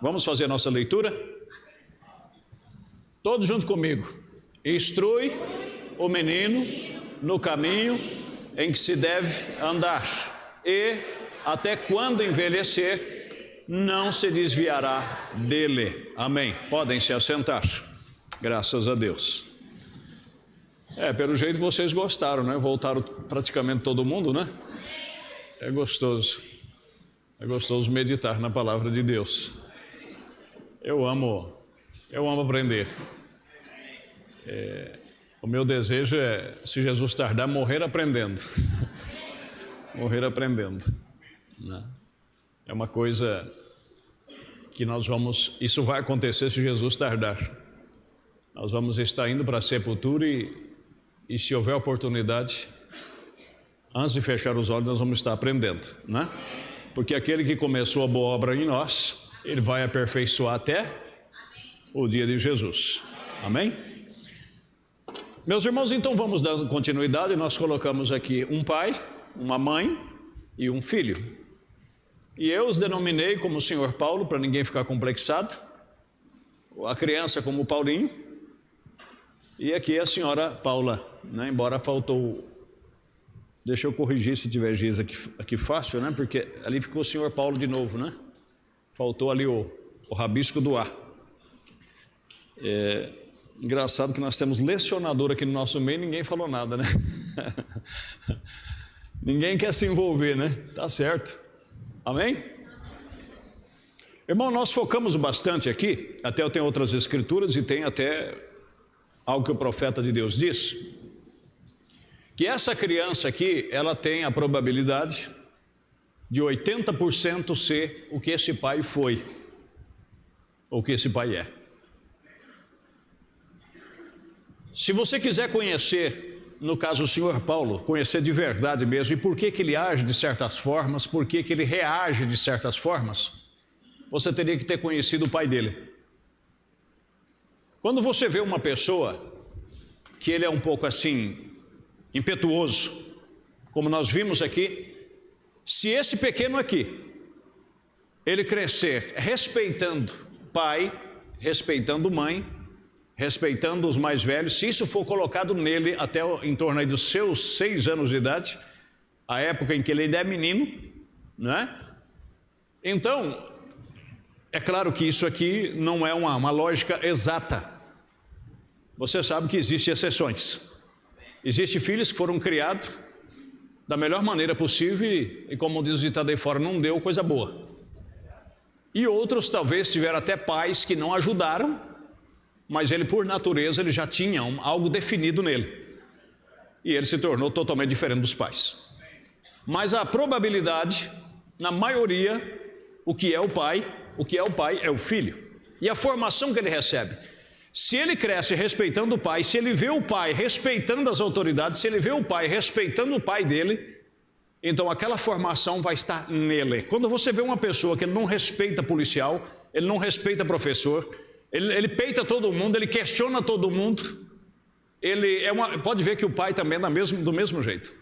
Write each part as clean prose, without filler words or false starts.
Vamos fazer a nossa leitura? Todos junto comigo. Instrui o menino no caminho em que se deve andar, e até quando envelhecer, não se desviará dele. Amém. Podem se assentar. Graças a Deus. Pelo jeito vocês gostaram, né? Voltaram praticamente todo mundo, né? É gostoso meditar na palavra de Deus. Eu amo aprender. O meu desejo é, se Jesus tardar, morrer aprendendo. Morrer aprendendo, né? É uma coisa que isso vai acontecer se Jesus tardar. Nós vamos estar indo para a sepultura e se houver oportunidade, antes de fechar os olhos, nós vamos estar aprendendo, né? Porque aquele que começou a boa obra em nós, ele vai aperfeiçoar até o dia de Jesus. Amém? Meus irmãos, então vamos dando continuidade. Nós colocamos aqui um pai, uma mãe e um filho. E eu os denominei como o senhor Paulo, para ninguém ficar complexado. A criança como o Paulinho. E aqui a senhora Paula, né? Embora faltou... Deixa eu corrigir se tiver giz aqui fácil, né? Porque ali ficou o senhor Paulo de novo, né? Faltou ali o rabisco do A. Engraçado que nós temos lecionador aqui no nosso meio e ninguém falou nada, né? Ninguém quer se envolver, né? Tá certo. Amém? Irmão, nós focamos bastante aqui, até eu tenho outras escrituras e tem até algo que o profeta de Deus diz, que essa criança aqui, ela tem a probabilidade de 80% ser o que esse pai foi, ou o que esse pai é. Se você quiser conhecer, no caso o senhor Paulo, conhecer de verdade mesmo, e por que ele age de certas formas, por que ele reage de certas formas, você teria que ter conhecido o pai dele. Quando você vê uma pessoa que ele é um pouco assim, impetuoso, como nós vimos aqui, se esse pequeno aqui, ele crescer respeitando pai, respeitando mãe, respeitando os mais velhos, se isso for colocado nele até em torno aí dos seus 6 anos de idade, a época em que ele ainda é menino, né? Então, é claro que isso aqui não é uma lógica exata. Você sabe que existem exceções. Existem filhos que foram criados da melhor maneira possível e como diz o ditado aí fora, não deu coisa boa. E outros talvez tiveram até pais que não ajudaram, mas ele por natureza ele já tinha algo definido nele. E ele se tornou totalmente diferente dos pais. Mas a probabilidade, na maioria, o que é o pai é o filho. E a formação que ele recebe. Se ele cresce respeitando o pai, se ele vê o pai respeitando as autoridades, se ele vê o pai respeitando o pai dele, então aquela formação vai estar nele. Quando você vê uma pessoa que ele não respeita policial, ele não respeita professor, ele peita todo mundo, ele questiona todo mundo, pode ver que o pai também é do mesmo jeito.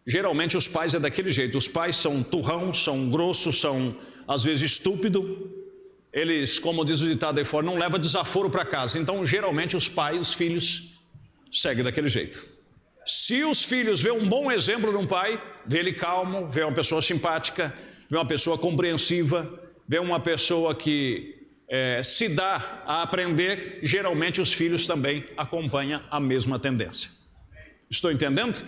Geralmente os pais é daquele jeito, os pais são turrão, são grossos, são às vezes estúpidos, eles, como diz o ditado aí fora, não levam desaforo para casa. Então geralmente os filhos seguem daquele jeito. Se os filhos vêem um bom exemplo de um pai, vê ele calmo, vê uma pessoa simpática, vê uma pessoa compreensiva, vê uma pessoa que se dá a aprender, geralmente os filhos também acompanham a mesma tendência. Estou entendendo?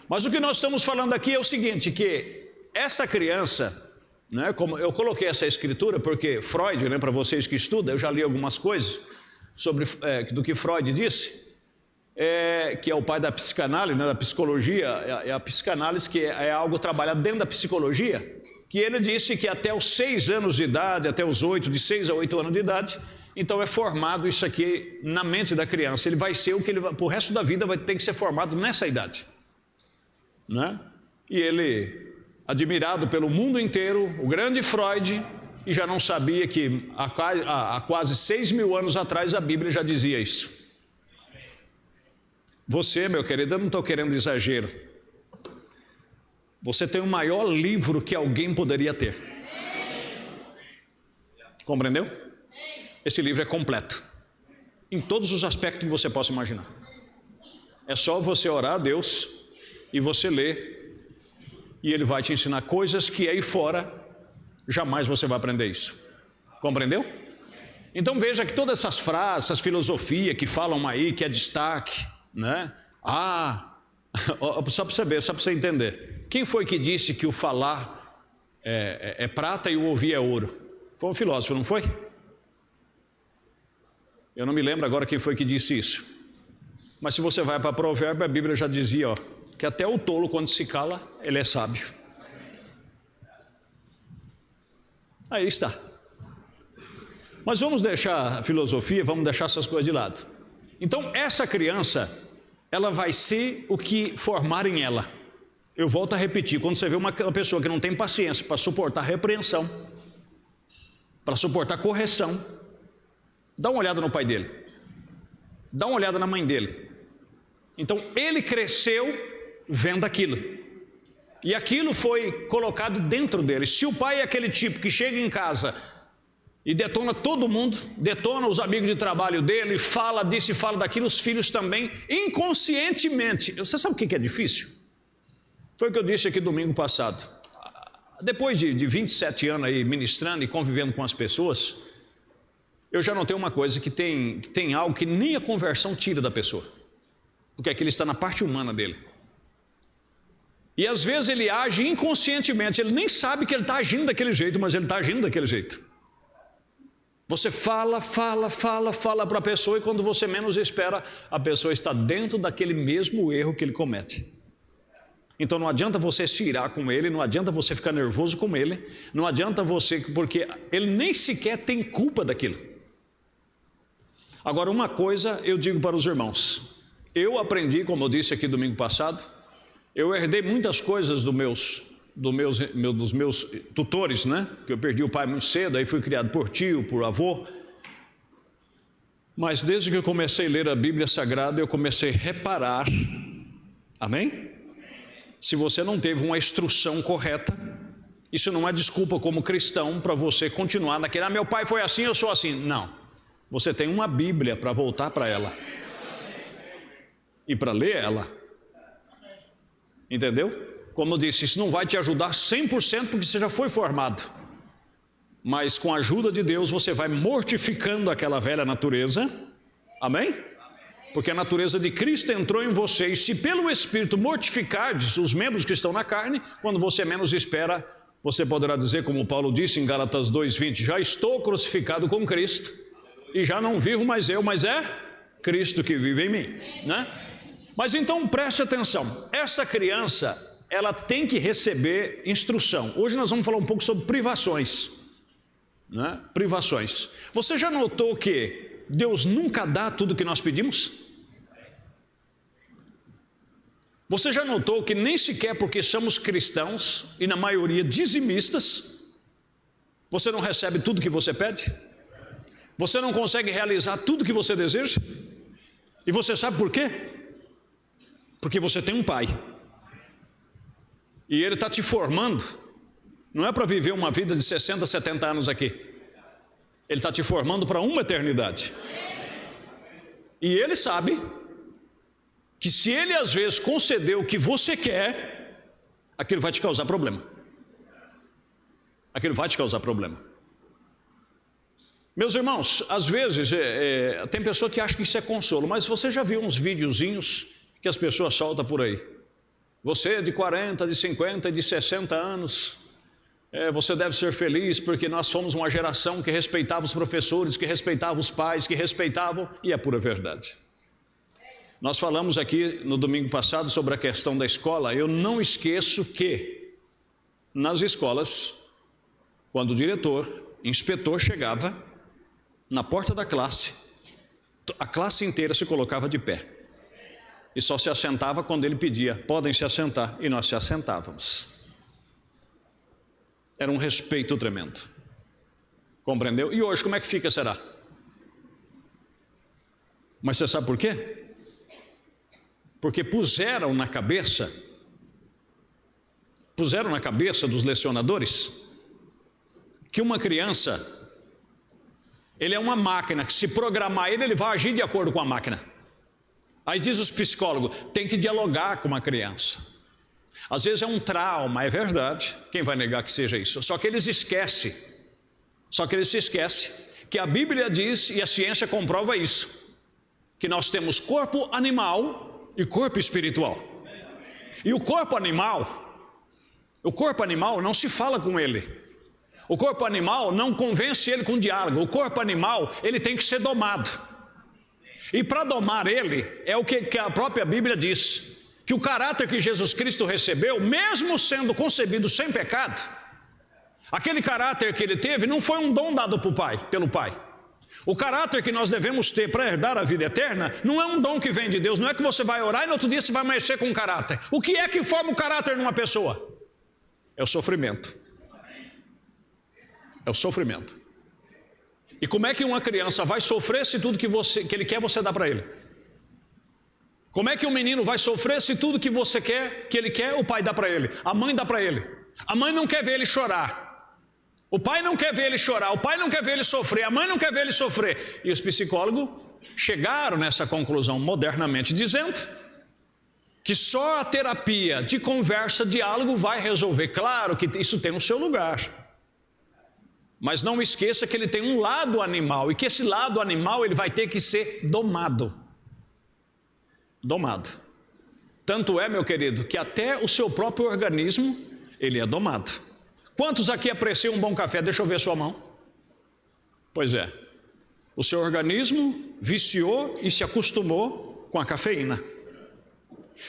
Mas o que nós estamos falando aqui é o seguinte, que essa criança, né, como eu coloquei essa escritura, porque Freud, né, para vocês que estudam, eu já li algumas coisas sobre do que Freud disse, que é o pai da psicanálise, né, da psicologia, a psicanálise que é algo trabalhado dentro da psicologia, que ele disse que até os 6 anos de idade, até os 8, de 6 a 8 anos de idade, então é formado isso aqui na mente da criança. Ele vai ser o que ele pro resto da vida vai ter que ser formado nessa idade, né? E ele, admirado pelo mundo inteiro, o grande Freud, e já não sabia que há quase 6.000 anos atrás a Bíblia já dizia isso. Você, meu querido, eu não estou querendo exagero, você tem o maior livro que alguém poderia ter. Compreendeu? Esse livro é completo, em todos os aspectos que você possa imaginar. É só você orar a Deus e você ler, e Ele vai te ensinar coisas que aí fora jamais você vai aprender isso. Compreendeu? Então veja que todas essas frases, essas filosofias que falam aí, que é destaque, né? Só para você ver, só para você entender. Quem foi que disse que o falar é prata e o ouvir é ouro? Foi um filósofo, não foi? Eu não me lembro agora quem foi que disse isso. Mas se você vai para Provérbio, a Bíblia já dizia, que até o tolo, quando se cala, ele é sábio. Aí está. Mas vamos deixar a filosofia, vamos deixar essas coisas de lado. Então, essa criança, ela vai ser o que formarem ela. Eu volto a repetir, quando você vê uma pessoa que não tem paciência para suportar repreensão, para suportar correção, dá uma olhada no pai dele, dá uma olhada na mãe dele. Então, ele cresceu vendo aquilo, e aquilo foi colocado dentro dele. Se o pai é aquele tipo que chega em casa e detona todo mundo, detona os amigos de trabalho dele, fala disso e fala daquilo, os filhos também, inconscientemente. Você sabe o que é difícil? Foi o que eu disse aqui domingo passado. Depois de 27 anos aí ministrando e convivendo com as pessoas, eu já notei uma coisa, que tem algo que nem a conversão tira da pessoa, porque aquilo está na parte humana dele. E às vezes ele age inconscientemente, ele nem sabe que ele está agindo daquele jeito, mas ele está agindo daquele jeito. Você fala para a pessoa, e quando você menos espera, a pessoa está dentro daquele mesmo erro que ele comete. Então não adianta você se irar com ele, não adianta você ficar nervoso com ele, não adianta você, porque ele nem sequer tem culpa daquilo. Agora, uma coisa eu digo para os irmãos, eu aprendi, como eu disse aqui domingo passado, eu herdei muitas coisas dos meus tutores, né? Que eu perdi o pai muito cedo, aí fui criado por tio, por avô. Mas desde que eu comecei a ler a Bíblia Sagrada, eu comecei a reparar, amém? Se você não teve uma instrução correta, isso não é desculpa como cristão para você continuar naquele, meu pai foi assim, eu sou assim. Não, você tem uma Bíblia para voltar para ela e para ler ela, entendeu? Como eu disse, isso não vai te ajudar 100% porque você já foi formado, mas com a ajuda de Deus você vai mortificando aquela velha natureza, amém? Porque a natureza de Cristo entrou em você, e se pelo Espírito mortificardes os membros que estão na carne, quando você menos espera, você poderá dizer, como Paulo disse em Gálatas 2:20, já estou crucificado com Cristo, e já não vivo mais eu, mas é Cristo que vive em mim, né? Mas então preste atenção, essa criança, ela tem que receber instrução. Hoje nós vamos falar um pouco sobre privações, né? Privações. Você já notou que Deus nunca dá tudo o que nós pedimos? Você já notou que nem sequer porque somos cristãos, e na maioria dizimistas, você não recebe tudo que você pede? Você não consegue realizar tudo que você deseja? E você sabe por quê? Porque você tem um pai, e ele está te formando, não é para viver uma vida de 60, 70 anos aqui, ele está te formando para uma eternidade. E ele sabe que se ele às vezes conceder o que você quer, aquilo vai te causar problema. Aquilo vai te causar problema. Meus irmãos, às vezes tem pessoa que acha que isso é consolo, mas você já viu uns videozinhos que as pessoas soltam por aí? Você de 40, de 50, de 60 anos, você deve ser feliz porque nós somos uma geração que respeitava os professores, que respeitava os pais, que respeitavam, e é pura verdade. Nós falamos aqui no domingo passado sobre a questão da escola. Eu não esqueço que nas escolas, quando o diretor, inspetor chegava na porta da classe, a classe inteira se colocava de pé e só se assentava quando ele pedia, podem se assentar, e nós se assentávamos. Era um respeito tremendo, compreendeu? E hoje como é que fica, será? Mas você sabe por quê? Porque puseram na cabeça dos lecionadores que uma criança Ele é uma máquina que, se programar ele vai agir de acordo com a máquina. Aí diz os psicólogos, tem que dialogar com uma criança. Às vezes é um trauma, é verdade, quem vai negar que seja isso? Só que eles se esquecem que a Bíblia diz, e a ciência comprova isso, que nós temos corpo animal e corpo espiritual. E o corpo animal não se fala com ele. O corpo animal não convence ele com diálogo. O corpo animal, ele tem que ser domado. E para domar ele, é o que a própria Bíblia diz, que o caráter que Jesus Cristo recebeu, mesmo sendo concebido sem pecado, aquele caráter que ele teve não foi um dom dado pelo Pai. O caráter que nós devemos ter para herdar a vida eterna não é um dom que vem de Deus. Não é que você vai orar e no outro dia você vai mexer com o caráter. O que é que forma o caráter numa pessoa? É o sofrimento. É o sofrimento. E como é que uma criança vai sofrer se tudo que ele quer você dá para ele? Como é que um menino vai sofrer se tudo que ele quer, o pai dá para ele, a mãe dá para ele? A mãe não quer ver ele chorar. O pai não quer ver ele chorar, o pai não quer ver ele sofrer, a mãe não quer ver ele sofrer. E os psicólogos chegaram nessa conclusão modernamente, dizendo que só a terapia de conversa, diálogo vai resolver. Claro que isso tem o seu lugar. Mas não esqueça que ele tem um lado animal, e que esse lado animal ele vai ter que ser domado. Domado. Tanto é, meu querido, que até o seu próprio organismo, ele é domado. Quantos aqui apreciam um bom café? Deixa eu ver sua mão. Pois é. O seu organismo viciou e se acostumou com a cafeína.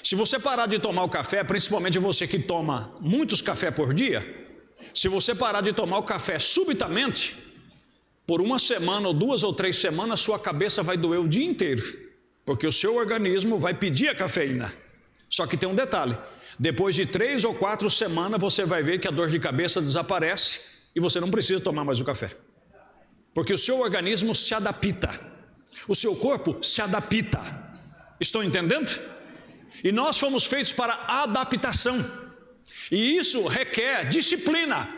Se você parar de tomar o café, principalmente você que toma muitos cafés por dia, se você parar de tomar o café subitamente, por uma semana ou 2 ou 3 semanas, sua cabeça vai doer o dia inteiro, porque o seu organismo vai pedir a cafeína. Só que tem um detalhe, depois de 3 ou 4 semanas, você vai ver que a dor de cabeça desaparece e você não precisa tomar mais o café. Porque o seu organismo se adapta, o seu corpo se adapta. Estão entendendo? E nós fomos feitos para adaptação. E isso requer disciplina,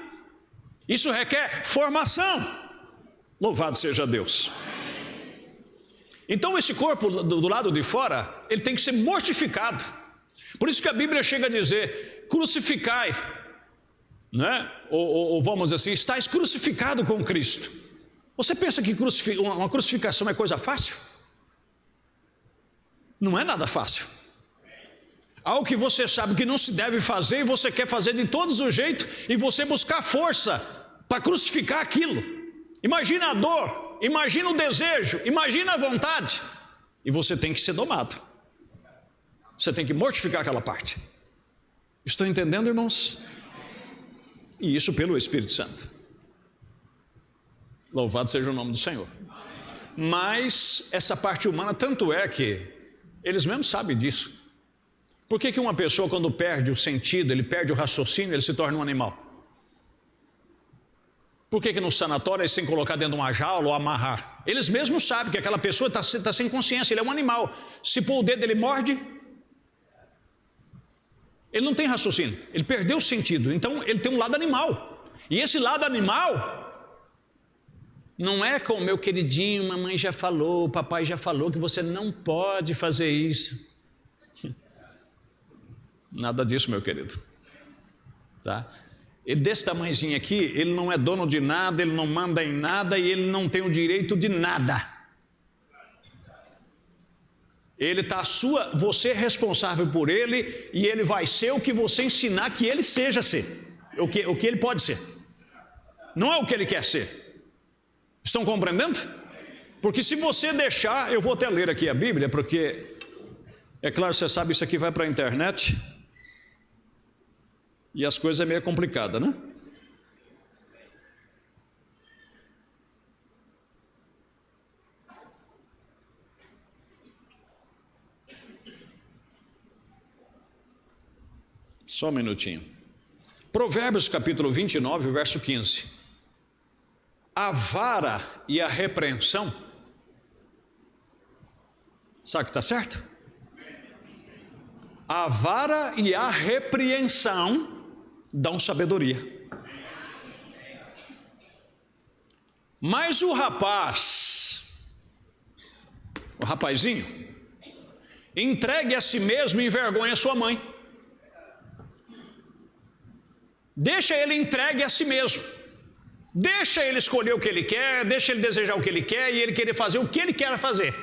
isso requer formação. Louvado seja Deus. Então esse corpo do lado de fora, ele tem que ser mortificado. Por isso que a Bíblia chega a dizer, crucificai, né? Ou vamos dizer assim, estáis crucificado com Cristo. Você pensa que uma crucificação é coisa fácil? Não é nada fácil. Algo que você sabe que não se deve fazer e você quer fazer de todos os jeitos e você buscar força para crucificar aquilo. Imagina a dor, imagina o desejo, imagina a vontade. E você tem que ser domado. Você tem que mortificar aquela parte. Estão entendendo, irmãos? E isso pelo Espírito Santo. Louvado seja o nome do Senhor. Mas essa parte humana, tanto é que eles mesmos sabem disso. Por que uma pessoa, quando perde o sentido, ele perde o raciocínio, ele se torna um animal? Por que no sanatório eles têm que colocar dentro de uma jaula ou amarrar? Eles mesmos sabem que aquela pessoa está sem consciência, ele é um animal. Se pôr o dedo, ele morde. Ele não tem raciocínio, ele perdeu o sentido. Então ele tem um lado animal. E esse lado animal não é como meu queridinho, mamãe já falou, papai já falou que você não pode fazer isso. Nada disso, meu querido. Tá? Ele desse tamanhozinho aqui, ele não é dono de nada, ele não manda em nada e ele não tem o direito de nada. Ele está você é responsável por ele e ele vai ser o que você ensinar que ele seja ser. O que ele pode ser. Não é o que ele quer ser. Estão compreendendo? Porque se você deixar, eu vou até ler aqui a Bíblia, porque é claro, você sabe, isso aqui vai para a internet. E as coisas é meio complicada, né? Só um minutinho. Provérbios capítulo 29, verso 15. A vara e a repreensão. Sabe que está certo? A vara e a repreensão dão sabedoria. Mas o rapazinho, entregue a si mesmo e envergonha sua mãe. Deixa ele entregue a si mesmo. Deixa ele escolher o que ele quer, deixa ele desejar o que ele quer e ele querer fazer o que ele quer fazer.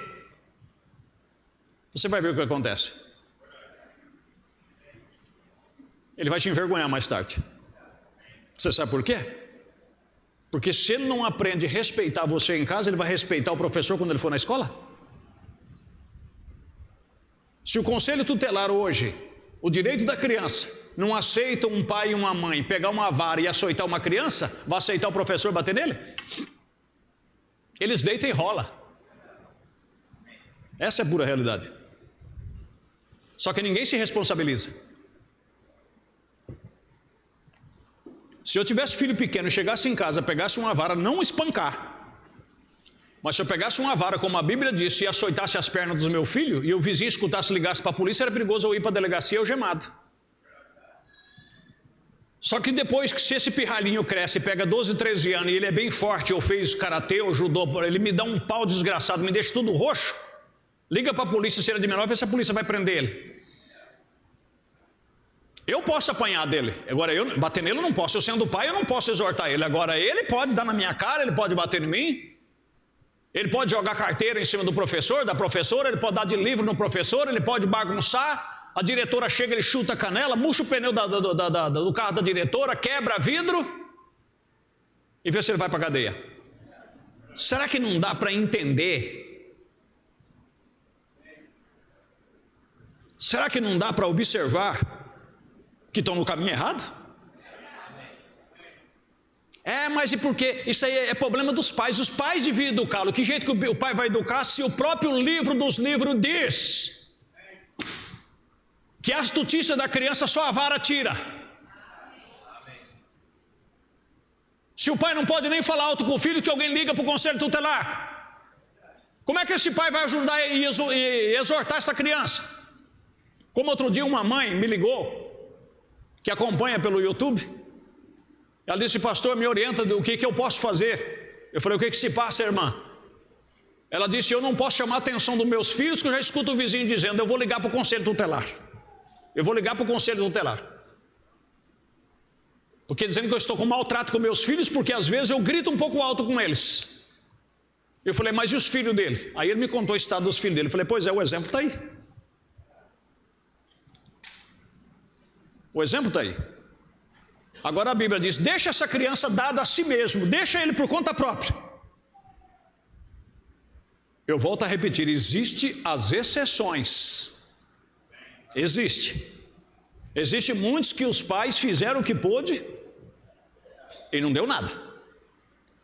Você vai ver o que acontece. Ele vai te envergonhar mais tarde. Você sabe por quê? Porque se ele não aprende a respeitar você em casa, ele vai respeitar o professor quando ele for na escola? Se o conselho tutelar hoje, o direito da criança, não aceita um pai e uma mãe pegar uma vara e açoitar uma criança, vai aceitar o professor bater nele? Eles deitam e rolam. Essa é a pura realidade. Só que ninguém se responsabiliza. Se eu tivesse filho pequeno e chegasse em casa, pegasse uma vara, não espancar, mas se eu pegasse uma vara, como a Bíblia diz, e açoitasse as pernas do meu filho, e o vizinho escutasse, ligasse para a polícia, era perigoso eu ir para a delegacia algemado. Só que depois que se esse pirralhinho cresce, pega 12, 13 anos, e ele é bem forte, ou fez karatê, ou judô, ele me dá um pau desgraçado, me deixa tudo roxo, liga para a polícia se ele é de menor, vê se a polícia vai prender ele. Eu posso apanhar dele, agora eu bater nele eu não posso, eu sendo pai eu não posso exortar ele, agora ele pode dar na minha cara, ele pode bater em mim, ele pode jogar carteira em cima do professor, da professora, ele pode dar de livro no professor, ele pode bagunçar, a diretora chega, ele chuta a canela, murcha o pneu do carro da diretora, quebra vidro e vê se ele vai para a cadeia. Será que não dá para entender? Será que não dá para observar que estão no caminho errado? Mas e por quê? Isso aí é problema dos pais. Os pais deviam educá-lo. Que jeito que o pai vai educar se o próprio livro dos livros diz que a astutícia da criança só a vara tira? Se o pai não pode nem falar alto com o filho, que alguém liga para o conselho tutelar. Como é que esse pai vai ajudar e exortar essa criança? Como outro dia uma mãe me ligou, que acompanha pelo YouTube, ela disse: pastor, me orienta do que eu posso fazer. Eu falei: o que se passa, irmã? Ela disse: eu não posso chamar a atenção dos meus filhos, que eu já escuto o vizinho dizendo, eu vou ligar para o conselho tutelar. Eu vou ligar para o conselho tutelar. Porque dizendo que eu estou com maltrato com meus filhos, porque às vezes eu grito um pouco alto com eles. Eu falei: mas e os filhos dele? Aí ele me contou o estado dos filhos dele. Eu falei: pois é, o exemplo está aí. O exemplo está aí. Agora a Bíblia diz: deixa essa criança dada a si mesmo, deixa ele por conta própria. Eu volto a repetir, existe as exceções. Existe muitos que os pais fizeram o que pôde e não deu nada.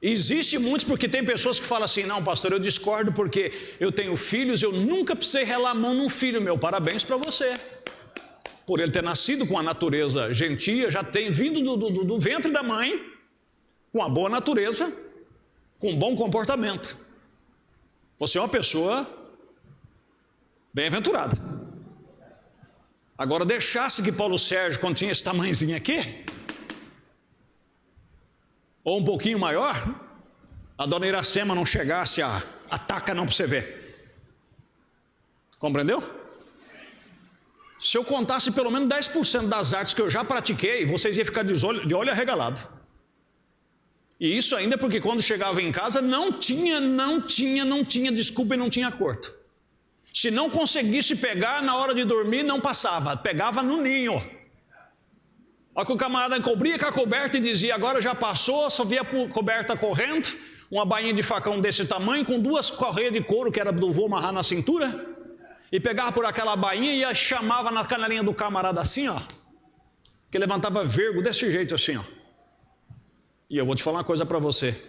Existe muitos, porque tem pessoas que falam assim: não, pastor, eu discordo porque eu tenho filhos, eu nunca precisei relar a mão num filho meu. Parabéns para você, por ele ter nascido com a natureza gentia, já tem vindo do ventre da mãe, com a boa natureza, com um bom comportamento. Você é uma pessoa bem-aventurada. Agora, deixasse que Paulo Sérgio, quando tinha esse tamanhozinho aqui, ou um pouquinho maior, a dona Iracema não chegasse a ataca não para você ver. Compreendeu? Se eu contasse pelo menos 10% das artes que eu já pratiquei, vocês iam ficar de olho arregalado. E isso ainda porque quando chegava em casa não tinha desculpa e não tinha acordo. Se não conseguisse pegar na hora de dormir, não passava, pegava no ninho. Olha que o camarada cobria com a coberta e dizia: agora já passou, só via a coberta correndo, uma bainha de facão desse tamanho, com 2 correias de couro que era do vô amarrar na cintura, e pegava por aquela bainha e chamava na canelinha do camarada assim, ó, que levantava vergo desse jeito assim, ó. E eu vou te falar uma coisa para você,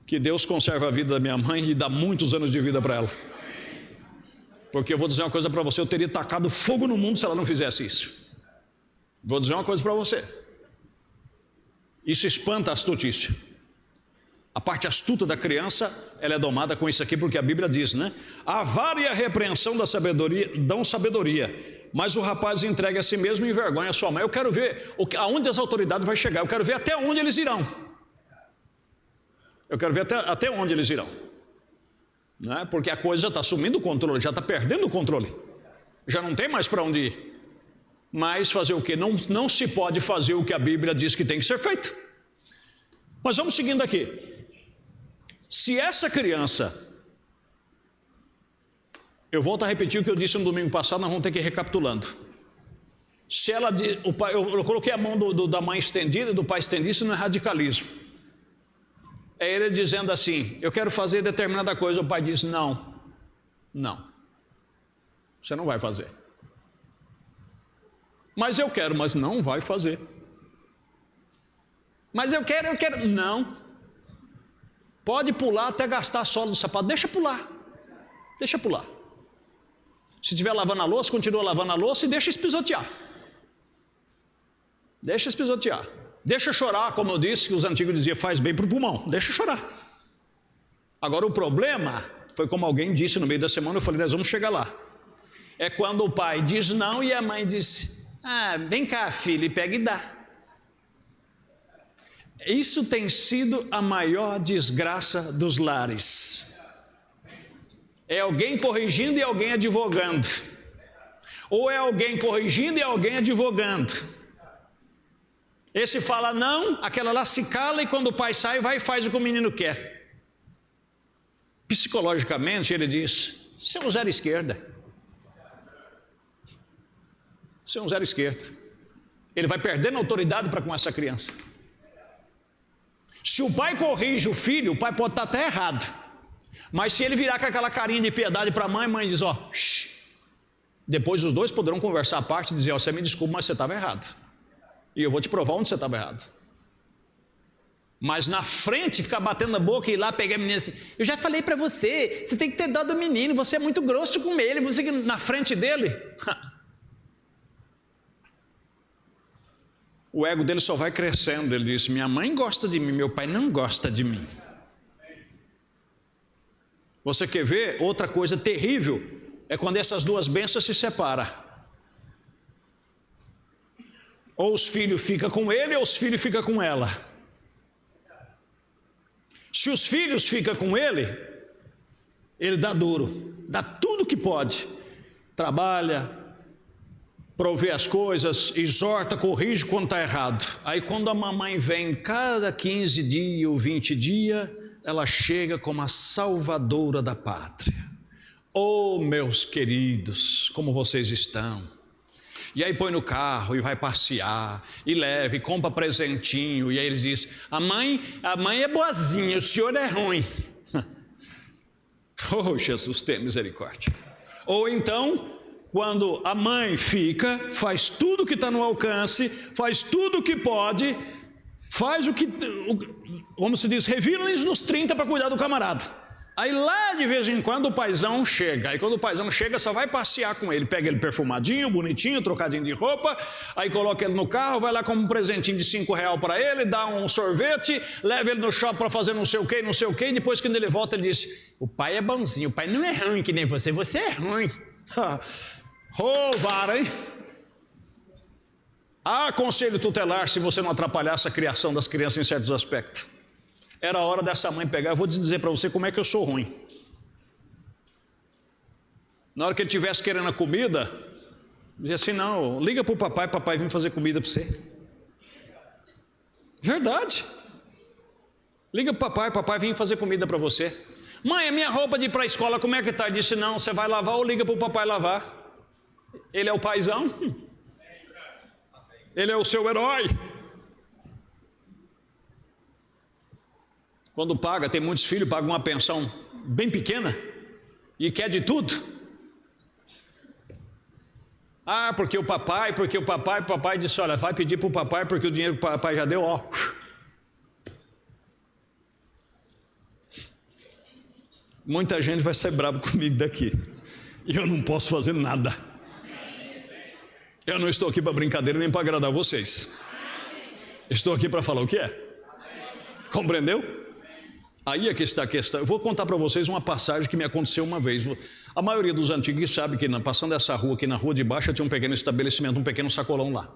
que Deus conserva a vida da minha mãe e dá muitos anos de vida para ela. Porque eu vou dizer uma coisa para você, eu teria tacado fogo no mundo se ela não fizesse isso. Vou dizer uma coisa para você, isso espanta a astutícia. A parte astuta da criança, ela é domada com isso aqui, porque a Bíblia diz, né? A vara e a repreensão da sabedoria dão sabedoria, mas o rapaz entrega a si mesmo e envergonha a sua mãe. Eu quero ver aonde as autoridades vão chegar, eu quero ver até onde eles irão. Eu quero ver até onde eles irão. Não é? Porque a coisa já está assumindo o controle, já está perdendo o controle. Já não tem mais para onde ir. Mas fazer o quê? Não se pode fazer o que a Bíblia diz que tem que ser feito. Mas vamos seguindo aqui. Se essa criança... Eu volto a repetir o que eu disse no domingo passado, nós vamos ter que ir recapitulando. Se ela, eu coloquei a mão da mãe estendida e do pai estendido, isso não é radicalismo. É ele dizendo assim, eu quero fazer determinada coisa. O pai diz, não, você não vai fazer. Mas eu quero, mas não vai fazer. Mas eu quero, não. Pode pular até gastar a sola do sapato, deixa pular. Se estiver lavando a louça, continua lavando a louça e deixa espisotear. Deixa chorar, como eu disse, que os antigos diziam, faz bem para o pulmão, deixa chorar. Agora o problema, foi como alguém disse no meio da semana, eu falei, nós vamos chegar lá. É quando o pai diz não e a mãe diz, vem cá filho, e pega e dá. Isso tem sido a maior desgraça dos lares. É alguém corrigindo e alguém advogando. Ou é alguém corrigindo e alguém advogando. Esse fala não, aquela lá se cala e quando o pai sai, vai e faz o que o menino quer. Psicologicamente ele diz, você é um zero esquerda. Ele vai perdendo autoridade para com essa criança. Se o pai corrige o filho, o pai pode estar até errado. Mas se ele virar com aquela carinha de piedade para a mãe diz, depois os dois poderão conversar à parte e dizer, você me desculpa, mas você estava errado. E eu vou te provar onde você estava errado. Mas na frente, ficar batendo na boca e ir lá pegar a menina assim, eu já falei para você, você tem que ter dó do menino, você é muito grosso com ele, você na frente dele. O ego dele só vai crescendo. Ele disse, minha mãe gosta de mim, meu pai não gosta de mim. Você quer ver outra coisa terrível? É quando essas duas bênçãos se separam. Ou os filhos ficam com ele, ou os filhos ficam com ela. Se os filhos ficam com ele dá duro, dá tudo que pode. Trabalha, provê as coisas, exorta, corrige quando está errado. Aí quando a mamãe vem cada 15 dias ou 20 dias, ela chega como a salvadora da pátria. Oh, meus queridos, como vocês estão? E aí põe no carro e vai passear, e leva, e compra presentinho, e aí eles dizem, a mãe é boazinha, o senhor é ruim. Oh, Jesus, tem misericórdia. Ou então, quando a mãe fica, faz tudo que está no alcance, faz tudo o que pode, faz o que, como se diz, revira-lhes nos 30 para cuidar do camarada. Aí lá de vez em quando o paizão chega, aí quando o paizão chega só vai passear com ele, pega ele perfumadinho, bonitinho, trocadinho de roupa, aí coloca ele no carro, vai lá com um presentinho de R$5 para ele, dá um sorvete, leva ele no shopping para fazer não sei o que, e depois quando ele volta ele diz, o pai é bonzinho, o pai não é ruim que nem você, você é ruim. Oh, vara, hein? Há conselho tutelar se você não atrapalhasse a criação das crianças em certos aspectos. Era a hora dessa mãe pegar, eu vou dizer para você como é que eu sou ruim. Na hora que ele estivesse querendo a comida, dizia assim, não, liga para o papai vem fazer comida para você. Verdade. Liga para o papai vem fazer comida para você. Mãe, a minha roupa de ir para a escola, como é que está? Ele disse, não, você vai lavar ou liga para o papai lavar. Ele é o paizão. Ele é o seu herói. Quando paga, tem muitos filhos, pagam uma pensão bem pequena e quer de tudo. Porque o papai disse, olha, vai pedir para o papai porque o dinheiro que o papai já deu, ó. Muita gente vai ser bravo comigo daqui. E eu não posso fazer nada. Eu não estou aqui para brincadeira nem para agradar vocês. Estou aqui para falar o que é. Compreendeu? Aí é que está a questão. Eu vou contar para vocês uma passagem que me aconteceu uma vez. A maioria dos antigos sabe que passando essa rua aqui na rua de baixo tinha um pequeno estabelecimento, um pequeno sacolão lá.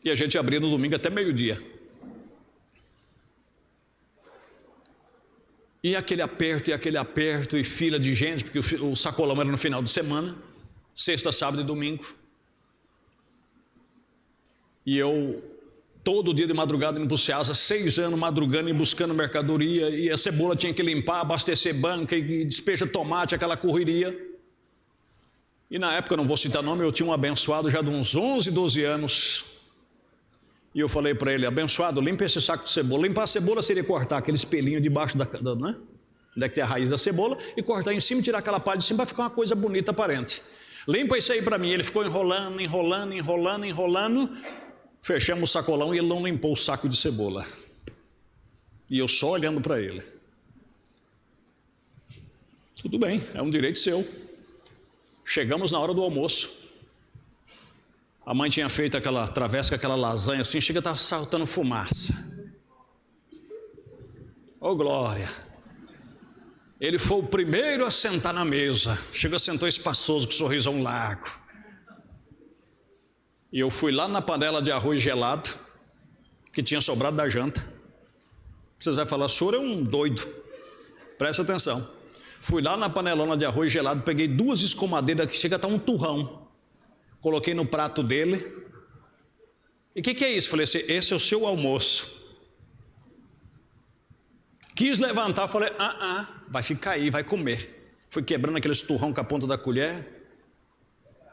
E a gente abria no domingo até meio-dia. E aquele aperto, e fila de gente, porque o sacolão era no final de semana, sexta, sábado e domingo. E eu, todo dia de madrugada, indo para o Ceasa, 6 anos, madrugando e buscando mercadoria, e a cebola tinha que limpar, abastecer banca, e despeja tomate, aquela correria. E na época, eu não vou citar nome, eu tinha um abençoado já de uns 11, 12 anos. E eu falei para ele: abençoado, limpa esse saco de cebola. Limpar a cebola seria cortar aquele espelhinho debaixo né? Onde é que tem a raiz da cebola, e cortar em cima, tirar aquela palha de cima, para ficar uma coisa bonita, aparente. Limpa isso aí para mim. Ele ficou enrolando. Fechamos o sacolão e ele não limpou o saco de cebola. E eu só olhando para ele. Tudo bem, é um direito seu. Chegamos na hora do almoço. A mãe tinha feito aquela travessa, aquela lasanha assim, chega a estar saltando fumaça. Oh glória! Ele foi o primeiro a sentar na mesa. Chegou, sentou espaçoso, com sorrisão largo. E eu fui lá na panela de arroz gelado, que tinha sobrado da janta. Vocês vão falar: o senhor é um doido. Presta atenção. Fui lá na panelona de arroz gelado, peguei 2 escumadeiras, que chega a estar um turrão. Coloquei no prato dele. E o que é isso? Falei assim: esse é o seu almoço. Quis levantar, falei: vai ficar aí, vai comer. Fui quebrando aqueles turrão com a ponta da colher.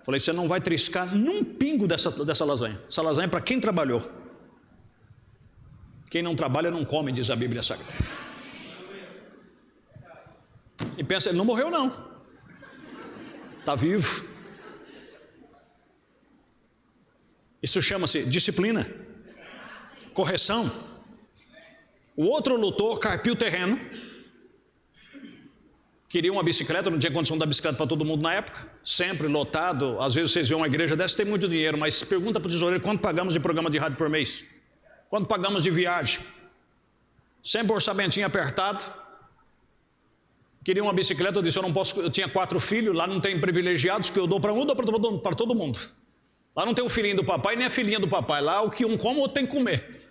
Falei: você não vai triscar num pingo dessa lasanha. Essa lasanha é para quem trabalhou. Quem não trabalha não come, diz a Bíblia Sagrada. E pensa, ele não morreu não. Está vivo. Isso chama-se disciplina, correção. O outro lutou, carpiu o terreno. Queria uma bicicleta, não tinha condição de dar bicicleta para todo mundo na época. Sempre lotado. Às vezes vocês veem uma igreja dessa, tem muito dinheiro, mas pergunta para o tesoureiro: quanto pagamos de programa de rádio por mês? Quanto pagamos de viagem? Sempre orçamentinho apertado. Queria uma bicicleta, eu disse: eu não posso, eu tinha 4 filhos, lá não tem privilegiados, que eu dou para um, eu dou para todo mundo. Lá não tem o filhinho do papai, nem a filhinha do papai. Lá o que um come, o outro tem que comer.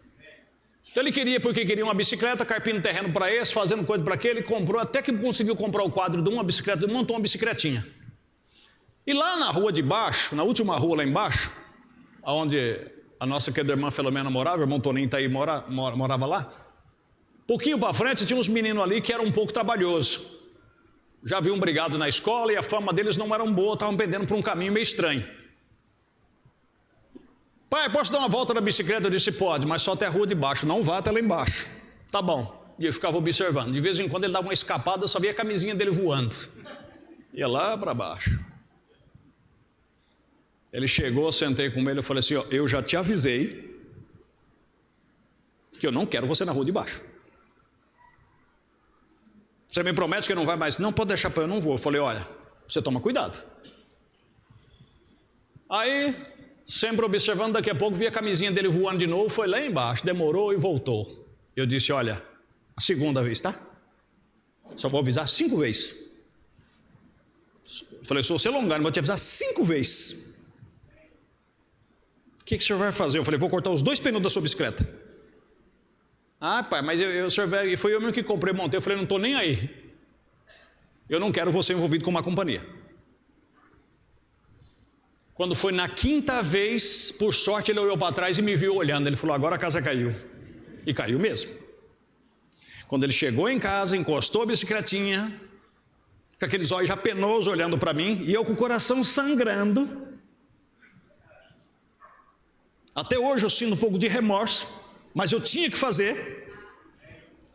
Então ele queria, porque queria uma bicicleta, carpindo terreno para esse, fazendo coisa para aquele, comprou, até que conseguiu comprar o quadro de uma bicicleta, montou uma bicicletinha. E lá na rua de baixo, na última rua lá embaixo, onde a nossa querida irmã Filomena morava, o irmão Toninho está aí, morava lá, pouquinho para frente tinha uns meninos ali que eram um pouco trabalhosos. Já haviam brigado na escola e a fama deles não era boa, estavam pendendo por um caminho meio estranho. Pai, posso dar uma volta na bicicleta? Eu disse: pode, mas só até a rua de baixo, não vá até lá embaixo. Tá bom. E eu ficava observando. De vez em quando ele dava uma escapada, eu só via a camisinha dele voando. Ia lá para baixo. Ele chegou, sentei com ele, eu falei assim: ó, eu já te avisei que eu não quero você na rua de baixo. Você me promete que não vai mais? Não, pode deixar para eu, não vou. Eu falei: olha, você toma cuidado. Aí, sempre observando, daqui a pouco vi a camisinha dele voando de novo, foi lá embaixo, demorou e voltou. Eu disse: olha, a segunda vez, tá? Só vou avisar 5 vezes. Eu falei: se você alongar, não vou te avisar 5 vezes. O que o senhor vai fazer? Eu falei: vou cortar os 2 pneus da sua bicicleta. Ah, pai, mas o senhor vai... Foi eu mesmo que comprei e montei. Eu falei: não estou nem aí. Eu não quero você envolvido com uma companhia. Quando foi na 5ª vez, por sorte ele olhou para trás e me viu olhando. Ele falou: agora a casa caiu. E caiu mesmo. Quando ele chegou em casa, encostou a bicicletinha, com aqueles olhos já penosos olhando para mim, e eu com o coração sangrando. Até hoje eu sinto um pouco de remorso, mas eu tinha que fazer.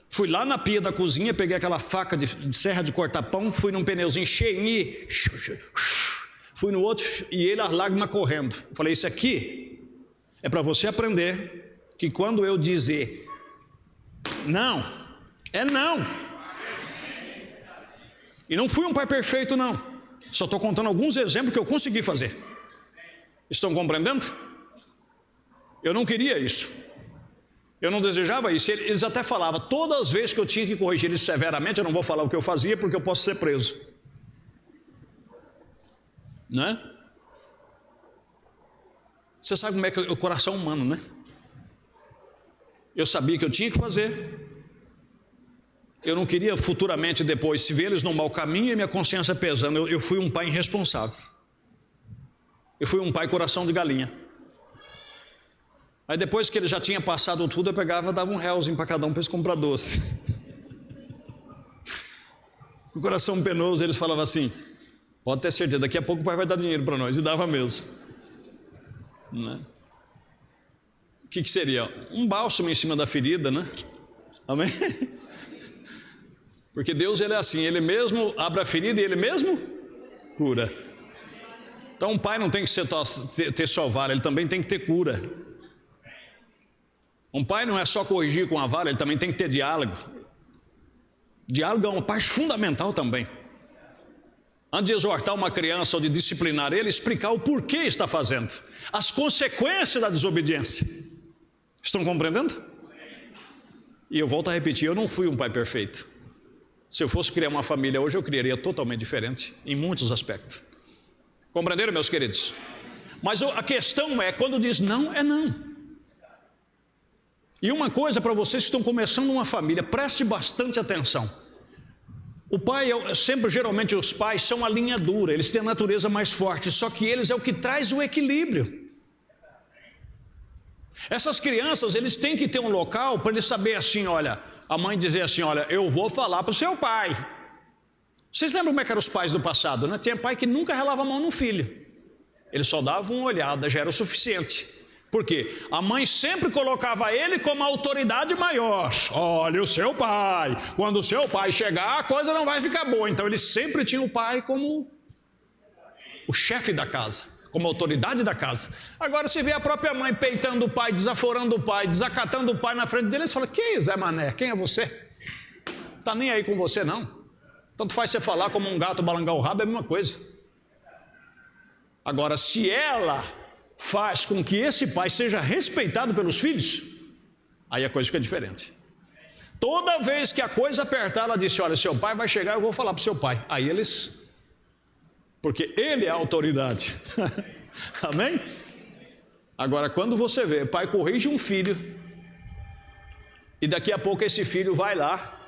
Fui lá na pia da cozinha, peguei aquela faca de serra de cortar pão, fui num pneuzinho cheio, fui no outro e ele, as lágrimas correndo. Falei: isso aqui é para você aprender que quando eu dizer não, é não. E não fui um pai perfeito não, só estou contando alguns exemplos que eu consegui fazer. Estão compreendendo? Eu não queria isso, eu não desejava isso. Eles até falavam, todas as vezes que eu tinha que corrigir eles severamente, eu não vou falar o que eu fazia porque eu posso ser preso, né? Você sabe como é que é o coração humano, né? Eu sabia que eu tinha que fazer, Eu não queria futuramente depois, se ver eles no mau caminho e minha consciência pesando. Eu fui um pai irresponsável. Eu fui um pai coração de galinha. Aí depois que ele já tinha passado tudo, eu pegava e dava R$1 para cada um para eles comprar doce. Com o coração penoso, eles falavam assim: pode ter certeza, daqui a pouco o pai vai dar dinheiro para nós. E dava mesmo. Né? O que seria? Um bálsamo em cima da ferida, né? Amém? Porque Deus, ele é assim, ele mesmo abre a ferida e ele mesmo cura. Então um pai não tem que ter só vara, ele também tem que ter cura. Um pai não é só corrigir com a vara, ele também tem que ter diálogo. Diálogo é uma parte fundamental também. Antes de exortar uma criança ou de disciplinar ele, explicar o porquê está fazendo, as consequências da desobediência. Estão compreendendo? E eu volto a repetir, eu não fui um pai perfeito. Se eu fosse criar uma família hoje, eu criaria totalmente diferente, em muitos aspectos. Compreenderam, meus queridos? Mas a questão é, quando diz não, é não. E uma coisa para vocês que estão começando uma família, preste bastante atenção. O pai, geralmente os pais são a linha dura, eles têm a natureza mais forte, só que eles é o que traz o equilíbrio. Essas crianças, eles têm que ter um local para eles saberem assim, olha, a mãe dizer assim, olha, eu vou falar para o seu pai. Vocês lembram como é que eram os pais do passado, né? Tinha pai que nunca relava a mão no filho. Ele só dava uma olhada, já era o suficiente. Por quê? A mãe sempre colocava ele como a autoridade maior. Olha, o seu pai, quando o seu pai chegar, a coisa não vai ficar boa. Então ele sempre tinha o pai como o chefe da casa, como autoridade da casa. Agora se vê a própria mãe peitando o pai, desaforando o pai, desacatando o pai na frente dele, eles falam, quem é Zé Mané? Quem é você? Está nem aí com você não. Tanto faz você falar como um gato balangar o rabo, é a mesma coisa. Agora se ela faz com que esse pai seja respeitado pelos filhos, aí a coisa fica diferente. Toda vez que a coisa apertar, ela disse, olha, seu pai vai chegar, eu vou falar para o seu pai. Aí eles, porque ele é a autoridade. Amém? Agora quando você vê, pai corrige um filho, e daqui a pouco esse filho vai lá,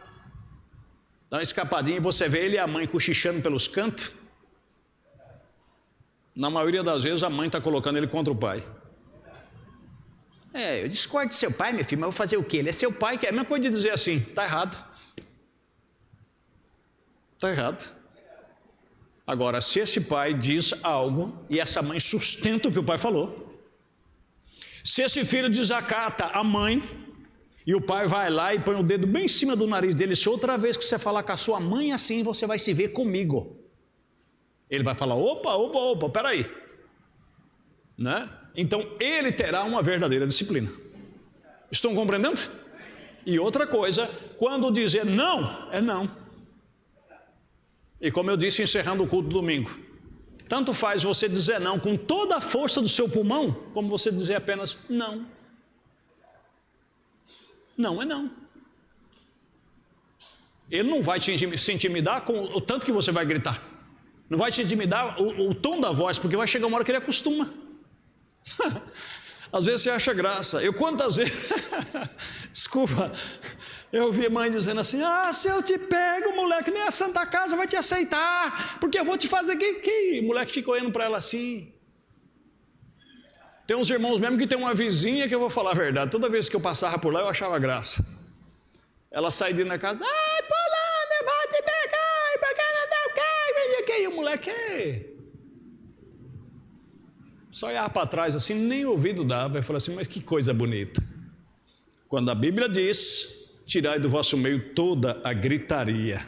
dá uma escapadinha, e você vê ele e a mãe cochichando pelos cantos, na maioria das vezes a mãe está colocando ele contra o pai. Eu discordo de seu pai, meu filho, mas eu vou fazer o quê? Ele é seu pai, que é a mesma coisa de dizer assim, está errado. Está errado. Agora, se esse pai diz algo e essa mãe sustenta o que o pai falou, se esse filho desacata a mãe e o pai vai lá e põe o dedo bem em cima do nariz dele, se outra vez que você falar com a sua mãe assim, você vai se ver comigo. Ele vai falar, opa, peraí. Né? Então ele terá uma verdadeira disciplina. Estão compreendendo? E outra coisa, quando dizer não, é não. E como eu disse encerrando o culto do domingo, tanto faz você dizer não com toda a força do seu pulmão, como você dizer apenas não. Não é não. Ele não vai se intimidar com o tanto que você vai gritar. Não vai te intimidar o tom da voz, porque vai chegar uma hora que ele acostuma. Às vezes você acha graça. Eu quantas vezes, desculpa, eu ouvi a mãe dizendo assim, se eu te pego, moleque, nem a Santa Casa vai te aceitar, porque eu vou te fazer que o moleque fica olhando para ela assim. Tem uns irmãos mesmo que tem uma vizinha que eu vou falar a verdade, toda vez que eu passava por lá eu achava graça. Ela sai dentro da casa, ai, Paulana, eu vou te pegar, porque não dá o quê, e o moleque só olhava para trás assim, nem ouvido dava, e falava assim, mas que coisa bonita. Quando a Bíblia diz, tirai do vosso meio toda a gritaria.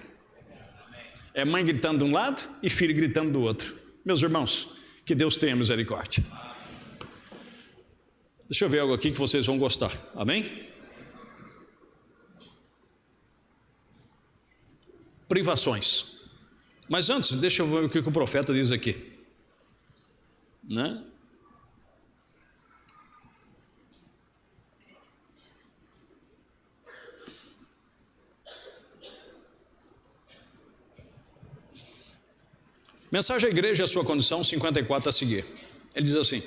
É mãe gritando de um lado e filho gritando do outro. Meus irmãos, que Deus tenha misericórdia. Deixa eu ver algo aqui que vocês vão gostar, amém? Privações. Mas antes, deixa eu ver o que o profeta diz aqui, né? Mensagem à igreja, a sua condição, 54 a seguir. Ele diz assim,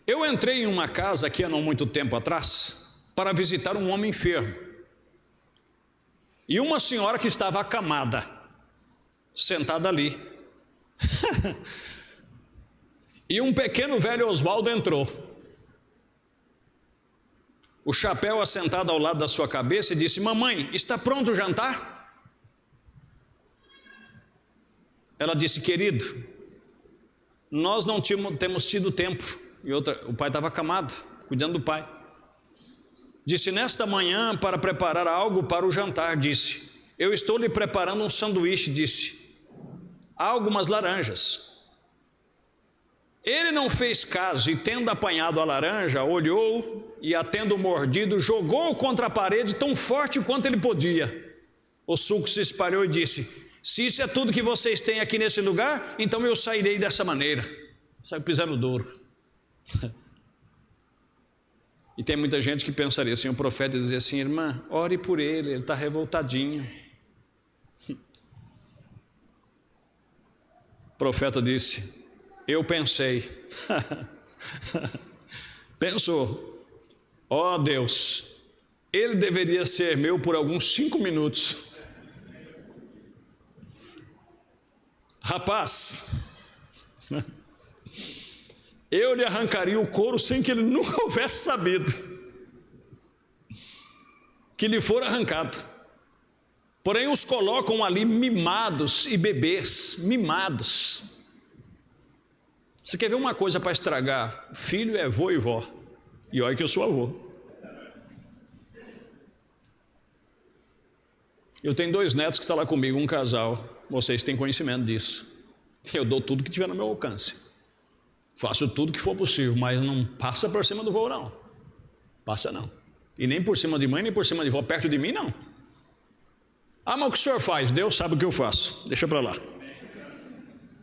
eu entrei em uma casa aqui há não muito tempo atrás, para visitar um homem enfermo. e uma senhora que estava acamada, sentada ali. E um pequeno velho Oswaldo entrou. O chapéu assentado ao lado da sua cabeça e disse: mamãe, está pronto o jantar? Ela disse: querido, nós não temos tido tempo. E o pai estava acamado, cuidando do pai. Disse: nesta manhã, para preparar algo para o jantar, disse, eu estou lhe preparando um sanduíche, disse, há algumas laranjas. Ele não fez caso e, tendo apanhado a laranja, olhou e, a tendo mordido, jogou contra a parede tão forte quanto ele podia. O suco se espalhou e disse: se isso é tudo que vocês têm aqui nesse lugar, então eu sairei dessa maneira. Saiu pisando duro. E tem muita gente que pensaria assim, o profeta dizia assim: irmã, ore por ele está revoltadinho. O profeta disse: eu pensei. Pensou: ó Deus, ele deveria ser meu por alguns 5 minutos. Rapaz, eu lhe arrancaria o couro sem que ele nunca houvesse sabido que lhe for arrancado. Porém os colocam ali mimados e bebês, mimados. Você quer ver uma coisa para estragar? Filho é vô e vó. E olha que eu sou avô. Eu tenho 2 netos que estão lá comigo, um casal. Vocês têm conhecimento disso. Eu dou tudo que tiver no meu alcance. Faço tudo que for possível, mas não passa por cima do vô, não. Passa não. E nem por cima de mãe, nem por cima de vó, perto de mim, não. Ah, mas o que o senhor faz? Deus sabe o que eu faço. Deixa para lá.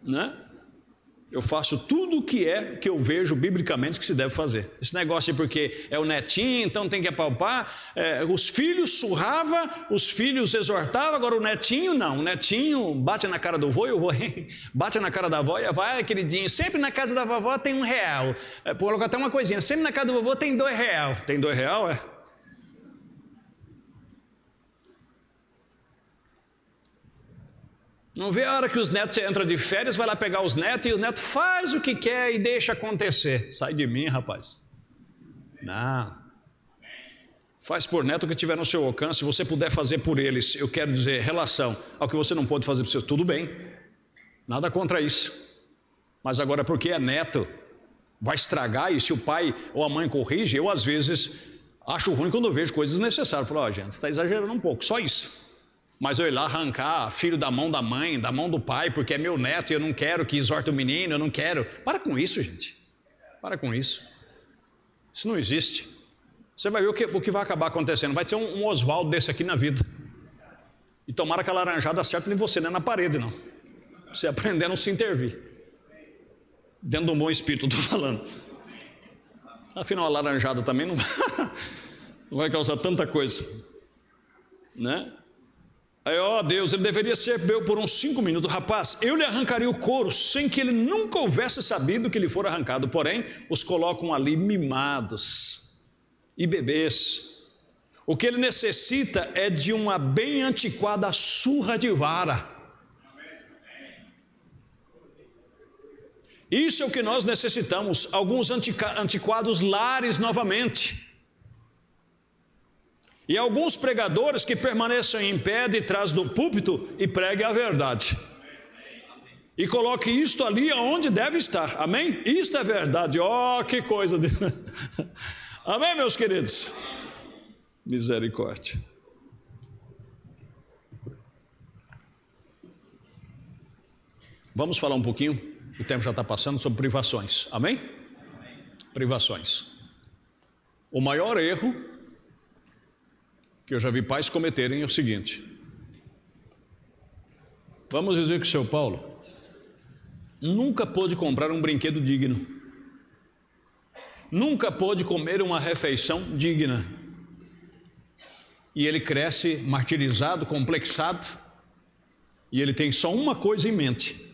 Né? Eu faço tudo o que eu vejo biblicamente que se deve fazer. Esse negócio de porque é o netinho, então tem que apalpar. Os filhos surrava, os filhos exortavam, agora o netinho não. O netinho bate na cara do vô e o vô bate na cara da avó e vai, queridinho. Sempre na casa da vovó tem R$1. Colocar até uma coisinha, sempre na casa do vovô tem R$2. Tem R$2, é? Não vê a hora que os netos entram de férias, vai lá pegar os netos e os netos faz o que quer e deixa acontecer. Sai de mim, rapaz. Não. Faz por neto o que tiver no seu alcance. Se você puder fazer por eles, eu quero dizer, relação ao que você não pode fazer por seus, tudo bem. Nada contra isso. Mas agora, porque é neto, vai estragar, e se o pai ou a mãe corrige, eu às vezes acho ruim quando eu vejo coisas necessárias. Falo, ó, gente, você está exagerando um pouco, só isso. Mas eu ir lá arrancar filho da mão da mãe, da mão do pai, porque é meu neto e eu não quero que exorte o menino, eu não quero. Para com isso, gente. Para com isso. Isso não existe. Você vai ver o que vai acabar acontecendo. Vai ter um Oswaldo desse aqui na vida. E tomara que a laranjada acerte em você, não é na parede, não. Você aprender a não se intervir. Dentro de um bom espírito, estou falando. Afinal, a laranjada também não vai causar tanta coisa. Né? Aí, ó Deus, ele deveria ser meu por uns 5 minutos. Rapaz, eu lhe arrancaria o couro sem que ele nunca houvesse sabido que lhe for arrancado. Porém, os colocam ali mimados e bebês. O que ele necessita é de uma bem antiquada surra de vara. Isso é o que nós necessitamos, alguns antiquados lares novamente. E alguns pregadores que permaneçam em pé de trás do púlpito e preguem a verdade. E coloque isto ali onde deve estar. Amém? Isto é verdade. Oh, que coisa. Amém, meus queridos? Misericórdia. Vamos falar um pouquinho, o tempo já está passando, sobre privações. Amém? Privações. O maior erro que eu já vi pais cometerem é o seguinte: vamos dizer que o seu Paulo nunca pôde comprar um brinquedo digno, nunca pôde comer uma refeição digna, e ele cresce martirizado, complexado, e ele tem só uma coisa em mente: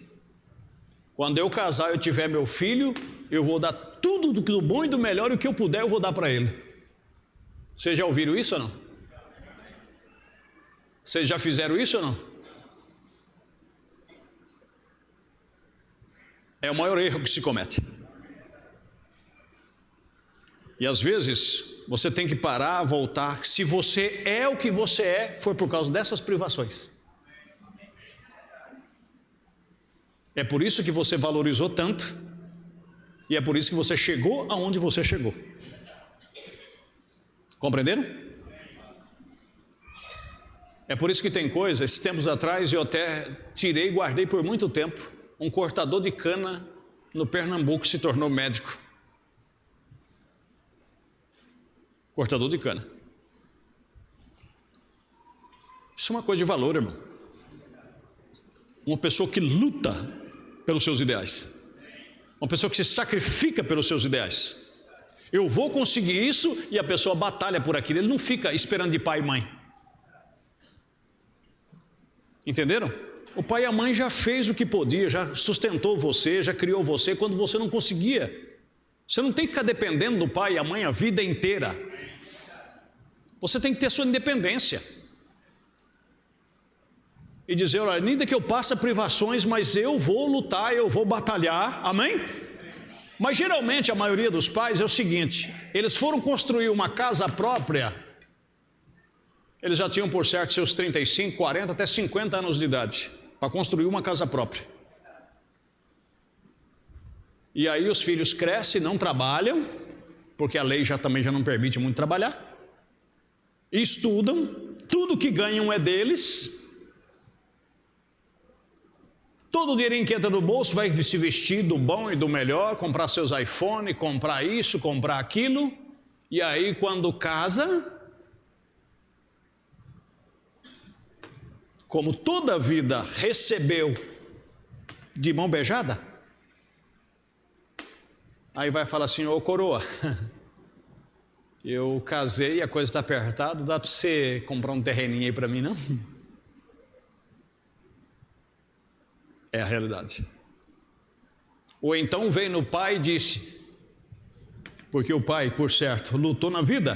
quando eu casar, eu tiver meu filho, eu vou dar tudo do bom e do melhor, e o que eu puder eu vou dar para ele. Vocês já ouviram isso ou não? Vocês já fizeram isso ou não? É o maior erro que se comete. E às vezes você tem que parar, voltar. Se você é o que você é, foi por causa dessas privações. É por isso que você valorizou tanto, e é por isso que você chegou aonde você chegou. Compreenderam? É por isso que tem coisa, esses tempos atrás eu até tirei e guardei por muito tempo. Um cortador de cana no Pernambuco se tornou médico. Cortador de cana. Isso é uma coisa de valor, irmão. Uma pessoa que luta pelos seus ideais. Uma pessoa que se sacrifica pelos seus ideais. Eu vou conseguir isso, e a pessoa batalha por aquilo. Ele não fica esperando de pai e mãe. Entenderam? O pai e a mãe já fez o que podia, já sustentou você, já criou você quando você não conseguia. Você não tem que ficar dependendo do pai e a mãe a vida inteira. Você tem que ter sua independência. E dizer, olha, ainda que eu passe privações, mas eu vou lutar, eu vou batalhar, amém? Mas geralmente a maioria dos pais é o seguinte, eles foram construir uma casa própria, eles já tinham por certo seus 35, 40, até 50 anos de idade, para construir uma casa própria. E aí os filhos crescem, não trabalham, porque a lei também já não permite muito trabalhar, estudam, tudo que ganham é deles. Todo o dinheirinho que entra no bolso vai se vestir do bom e do melhor, comprar seus iPhone, comprar isso, comprar aquilo. E aí quando casa, como toda a vida recebeu de mão beijada, aí vai falar assim, ô coroa, eu casei e a coisa está apertada, dá para você comprar um terreninho aí para mim não? É a realidade. Ou então veio no pai e disse, porque o pai, por certo, lutou na vida,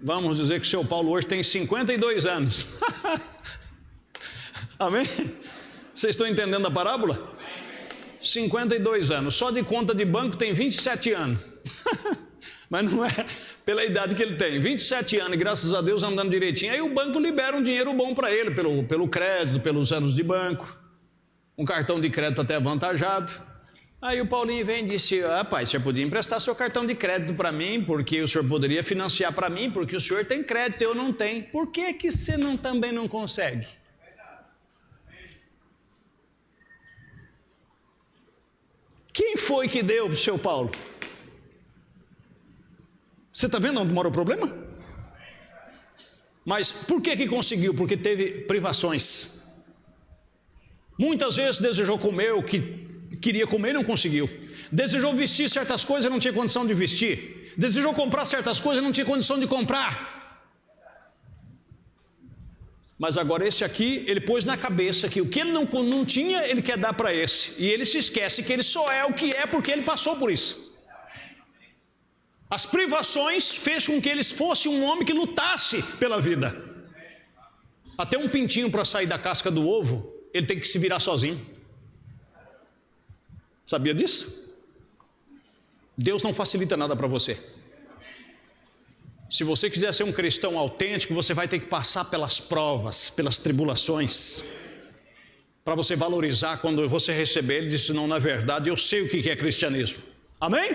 vamos dizer que seu Paulo hoje tem 52 anos. Amém? Vocês estão entendendo a parábola? 52 anos, só de conta de banco tem 27 anos. Mas não é pela idade que ele tem, 27 anos, e graças a Deus andando direitinho. Aí o banco libera um dinheiro bom para ele, pelo crédito, pelos anos de banco. Um cartão de crédito até avantajado. Aí o Paulinho vem e disse, pai, o senhor podia emprestar seu cartão de crédito para mim, porque o senhor poderia financiar para mim, porque o senhor tem crédito, eu não tenho. Por que que você também não consegue? Quem foi que deu para o seu Paulo? Você está vendo onde mora o problema? Mas por que conseguiu? Porque teve privações. Muitas vezes desejou comer o que queria comer e não conseguiu. Desejou vestir certas coisas e não tinha condição de vestir. Desejou comprar certas coisas e não tinha condição de comprar. Mas agora esse aqui, ele pôs na cabeça que o que ele não tinha, ele quer dar para esse. E ele se esquece que ele só é o que é porque ele passou por isso. As privações fez com que ele fosse um homem que lutasse pela vida. Até um pintinho para sair da casca do ovo, ele tem que se virar sozinho. Sabia disso? Deus não facilita nada para você. Se você quiser ser um cristão autêntico, você vai ter que passar pelas provas, pelas tribulações, para você valorizar quando você receber. Ele disse, não, na verdade eu sei o que é cristianismo. Amém?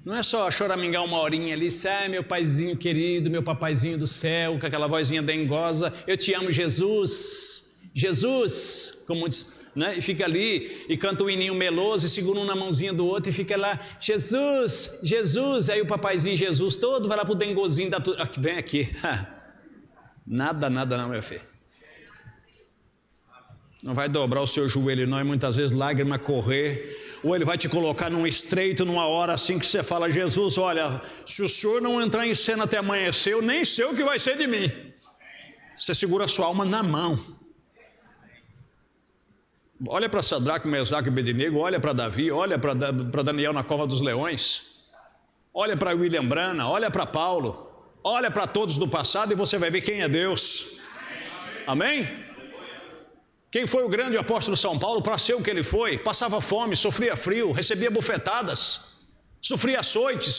Não é só choramingar uma horinha ali, meu paizinho querido, meu papaizinho do céu, com aquela vozinha dengosa, eu te amo Jesus, Jesus, como diz, né? E fica ali e canta o hininho meloso e segura um na mãozinha do outro e fica lá, Jesus, Jesus, aí o papaizinho Jesus todo vai lá pro dengozinho, vem aqui, nada não, meu filho. Não vai dobrar o seu joelho não, e muitas vezes lágrima correr, ou ele vai te colocar num estreito, numa hora assim que você fala, Jesus, olha, se o senhor não entrar em cena até amanhecer, eu nem sei o que vai ser de mim. Você segura a sua alma na mão. Olha para Sadraque, Mesaque e Abednego, olha para Davi, olha para Daniel na cova dos leões, olha para William Branham, olha para Paulo, olha para todos do passado e você vai ver quem é Deus. Amém? Quem foi o grande apóstolo São Paulo para ser o que ele foi? Passava fome, sofria frio, recebia bufetadas, sofria açoites.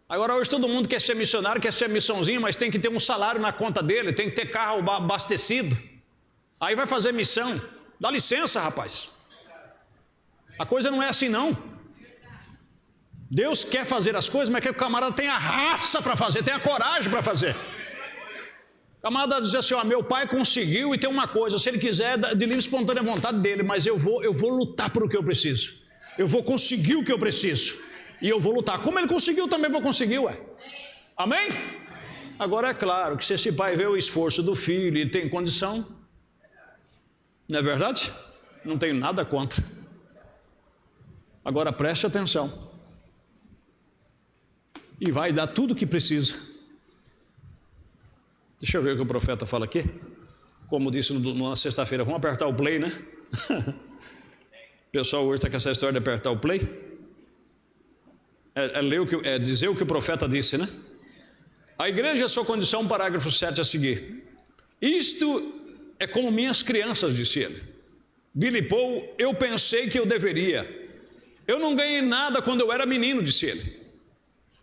Agora hoje todo mundo quer ser missionário, quer ser missãozinho, mas tem que ter um salário na conta dele, tem que ter carro abastecido. Aí vai fazer missão. Dá licença, rapaz. A coisa não é assim não. Deus quer fazer as coisas, mas quer que o camarada tenha a raça para fazer, tenha a coragem para fazer. O camarada diz assim, ó, meu pai conseguiu e tem uma coisa, se ele quiser, de livre e espontânea vontade dele, mas eu vou lutar por o que eu preciso. Eu vou conseguir o que eu preciso. E eu vou lutar. Como ele conseguiu, eu também vou conseguir, ué. Amém? Agora é claro que se esse pai vê o esforço do filho e tem condição, não é verdade? Não tenho nada contra. Agora preste atenção. E vai dar tudo o que precisa. Deixa eu ver o que o profeta fala aqui. Como disse na sexta-feira, vamos apertar o play, né? O pessoal hoje está com essa história de apertar o play. É dizer o que o profeta disse, né? A igreja é sua condição, parágrafo 7 a seguir. Isto é como minhas crianças, disse ele. Billy Paul, eu pensei que eu deveria. Eu não ganhei nada quando eu era menino, disse ele.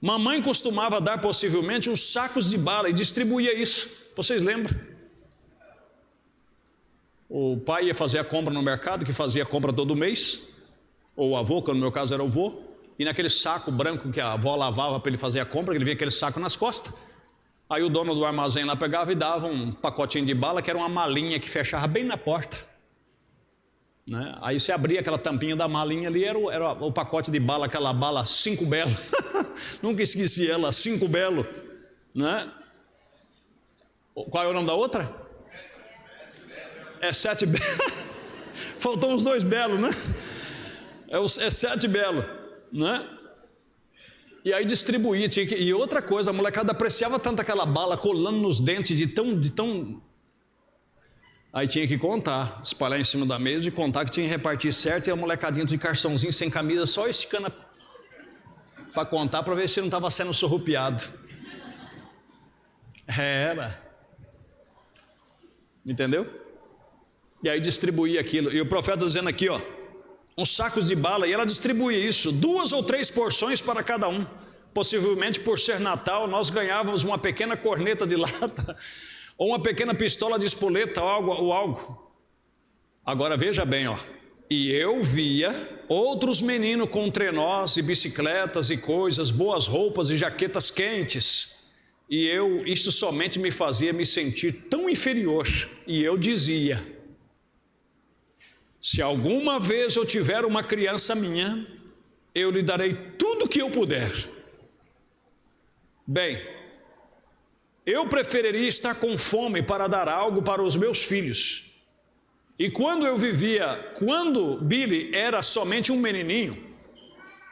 Mamãe costumava dar possivelmente uns sacos de bala e distribuía isso. Vocês lembram? O pai ia fazer a compra no mercado, que fazia a compra todo mês. Ou o avô, que no meu caso era o avô. E naquele saco branco que a avó lavava para ele fazer a compra, ele vinha aquele saco nas costas. Aí o dono do armazém lá pegava e dava um pacotinho de bala, que era uma malinha que fechava bem na porta, né? Aí você abria aquela tampinha da malinha ali, era o pacote de bala, aquela bala 5 belo. Nunca esqueci ela, 5 belo, né? Qual é o nome da outra? É 7 belo. Faltou uns 2 belos, né? É 7 belo, né? E aí distribuía, e outra coisa, a molecada apreciava tanto aquela bala colando nos dentes de tão... Aí tinha que contar, espalhar em cima da mesa e contar que tinha que repartir certo, e a molecadinha de carçãozinho sem camisa, só esticando para contar, para ver se não estava sendo surrupiado. Era. Entendeu? E aí distribuía aquilo, e o profeta dizendo aqui, ó, uns sacos de bala, e ela distribuía isso, 2 ou 3 porções para cada um. Possivelmente por ser Natal, nós ganhávamos uma pequena corneta de lata, ou uma pequena pistola de espoleta, ou algo. Agora veja bem, ó. E eu via outros meninos com trenós e bicicletas e coisas, boas roupas e jaquetas quentes. E isto somente me fazia me sentir tão inferior. E eu dizia: se alguma vez eu tiver uma criança minha, eu lhe darei tudo o que eu puder. Bem, eu preferiria estar com fome para dar algo para os meus filhos. E quando Billy era somente um menininho,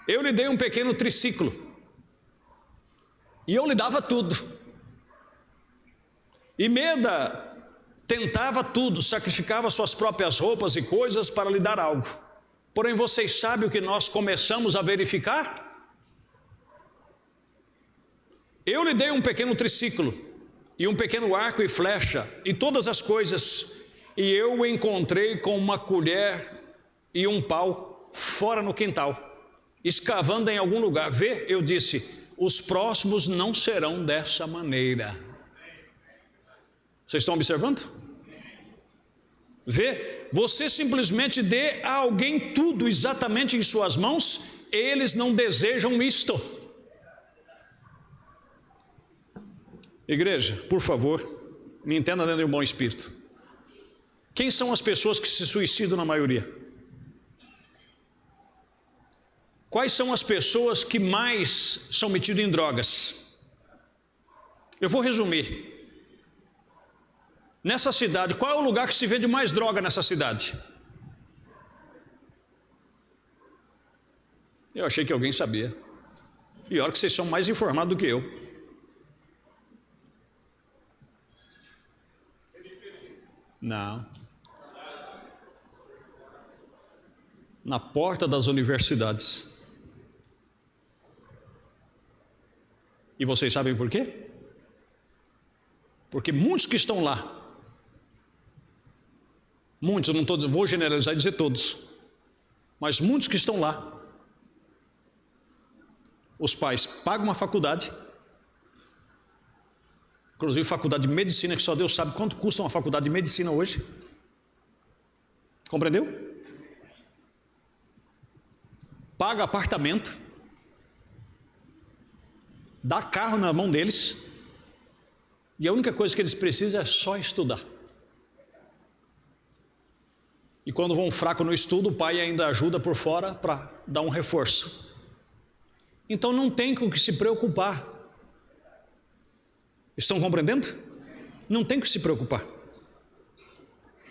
eu lhe dei um pequeno triciclo. E eu lhe dava tudo. E Meda tentava tudo, sacrificava suas próprias roupas e coisas para lhe dar algo. Porém, vocês sabem o que nós começamos a verificar? Eu lhe dei um pequeno triciclo, e um pequeno arco e flecha, e todas as coisas, e eu o encontrei com uma colher e um pau fora no quintal, escavando em algum lugar. Vê, eu disse, os próximos não serão dessa maneira. Vocês estão observando? Vê, você simplesmente dê a alguém tudo exatamente em suas mãos, eles não desejam isto. Igreja, por favor, me entenda dentro de um bom espírito. Quem são as pessoas que se suicidam na maioria? Quais são as pessoas que mais são metidas em drogas? Eu vou resumir. Nessa cidade, qual é o lugar que se vende mais droga nessa cidade? Eu achei que alguém sabia. E olha que vocês são mais informados do que eu. Não. Na porta das universidades. E vocês sabem por quê? Porque muitos que estão lá, muitos, eu não vou generalizar e dizer todos, mas muitos que estão lá, os pais pagam uma faculdade, inclusive faculdade de medicina, que só Deus sabe quanto custa uma faculdade de medicina hoje. Compreendeu? Paga apartamento, dá carro na mão deles, e a única coisa que eles precisam é só estudar. E quando vão fraco no estudo, o pai ainda ajuda por fora para dar um reforço. Então não tem com o que se preocupar. Estão compreendendo? Não tem que se preocupar.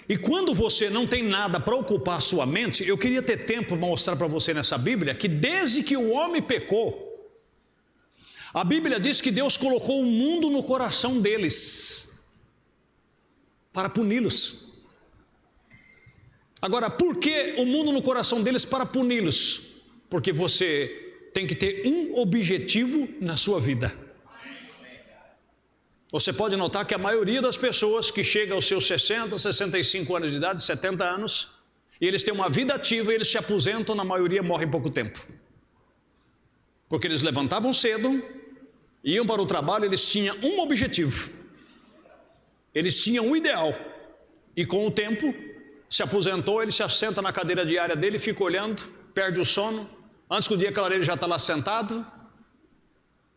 E quando você não tem nada para ocupar a sua mente, eu queria ter tempo para mostrar para você nessa Bíblia que desde que o homem pecou, a Bíblia diz que Deus colocou o mundo no coração deles para puni-los. Agora, por que o mundo no coração deles para puni-los? Porque você tem que ter um objetivo na sua vida. Você pode notar que a maioria das pessoas que chega aos seus 60, 65 anos de idade, 70 anos, e eles têm uma vida ativa e eles se aposentam, na maioria morrem em pouco tempo. Porque eles levantavam cedo, iam para o trabalho, eles tinham um objetivo. Eles tinham um ideal. E com o tempo, se aposentou, ele se assenta na cadeira diária dele, fica olhando, perde o sono. Antes que o dia clareire, ele já está lá sentado.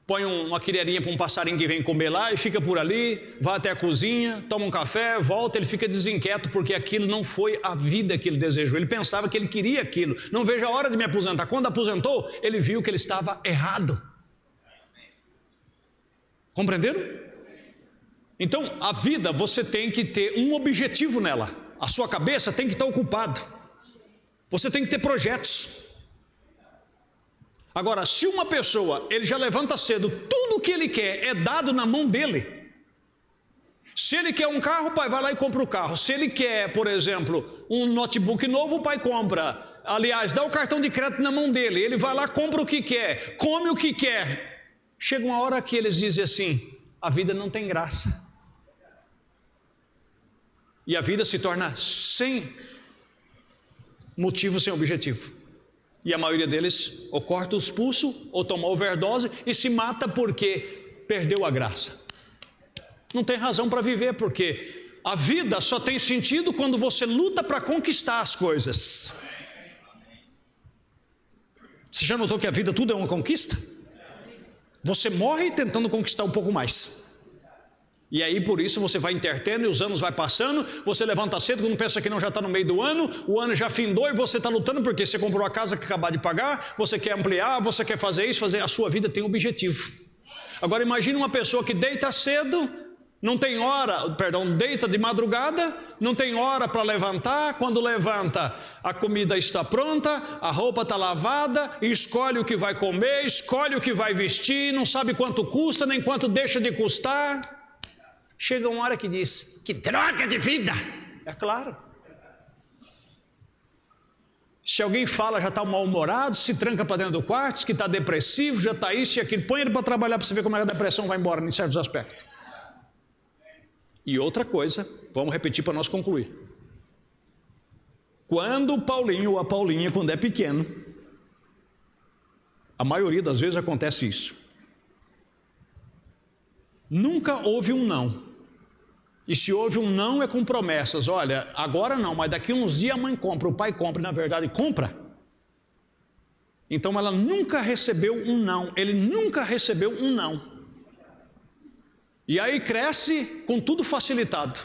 Põe uma colherinha para um passarinho que vem comer lá e fica por ali, vai até a cozinha, toma um café, volta, ele fica desinquieto porque aquilo não foi a vida que ele desejou. Ele pensava que ele queria aquilo. Não vejo a hora de me aposentar. Quando aposentou, ele viu que ele estava errado. Compreenderam? Então, a vida, você tem que ter um objetivo nela. A sua cabeça tem que estar ocupada. Você tem que ter projetos. Agora, se uma pessoa, ele já levanta cedo, tudo o que ele quer é dado na mão dele. Se ele quer um carro, o pai vai lá e compra o carro. Se ele quer, por exemplo, um notebook novo, o pai compra. Aliás, dá o cartão de crédito na mão dele. Ele vai lá, compra o que quer, come o que quer. Chega uma hora que eles dizem assim, a vida não tem graça. E a vida se torna sem motivo, sem objetivo. E a maioria deles ou corta os pulsos, ou toma overdose e se mata porque perdeu a graça. Não tem razão para viver, porque a vida só tem sentido quando você luta para conquistar as coisas. Você já notou que a vida tudo é uma conquista? Você morre tentando conquistar um pouco mais. E aí por isso você vai intertendo e os anos vai passando, você levanta cedo quando pensa que não já está no meio do ano, o ano já findou e você está lutando porque você comprou a casa que acabou de pagar, você quer ampliar, você quer fazer isso, a sua vida tem um objetivo. Agora imagine uma pessoa que deita cedo, não tem hora, deita de madrugada, não tem hora para levantar, quando levanta a comida está pronta, a roupa está lavada, escolhe o que vai comer, escolhe o que vai vestir, não sabe quanto custa nem quanto deixa de custar. Chega uma hora que diz, que droga de vida! É claro. Se alguém fala, já está mal-humorado, se tranca para dentro do quarto, diz que está depressivo, já está isso e aquilo, põe ele para trabalhar para você ver como é que a depressão vai embora em certos aspectos. E outra coisa, vamos repetir para nós concluir. Quando o Paulinho ou a Paulinha, quando é pequeno, a maioria das vezes acontece isso. Nunca houve um não. E se houve um não é com promessas. Olha, agora não, mas daqui uns dias a mãe compra, o pai compra, e na verdade compra. Então ela nunca recebeu um não, ele nunca recebeu um não. E aí cresce com tudo facilitado.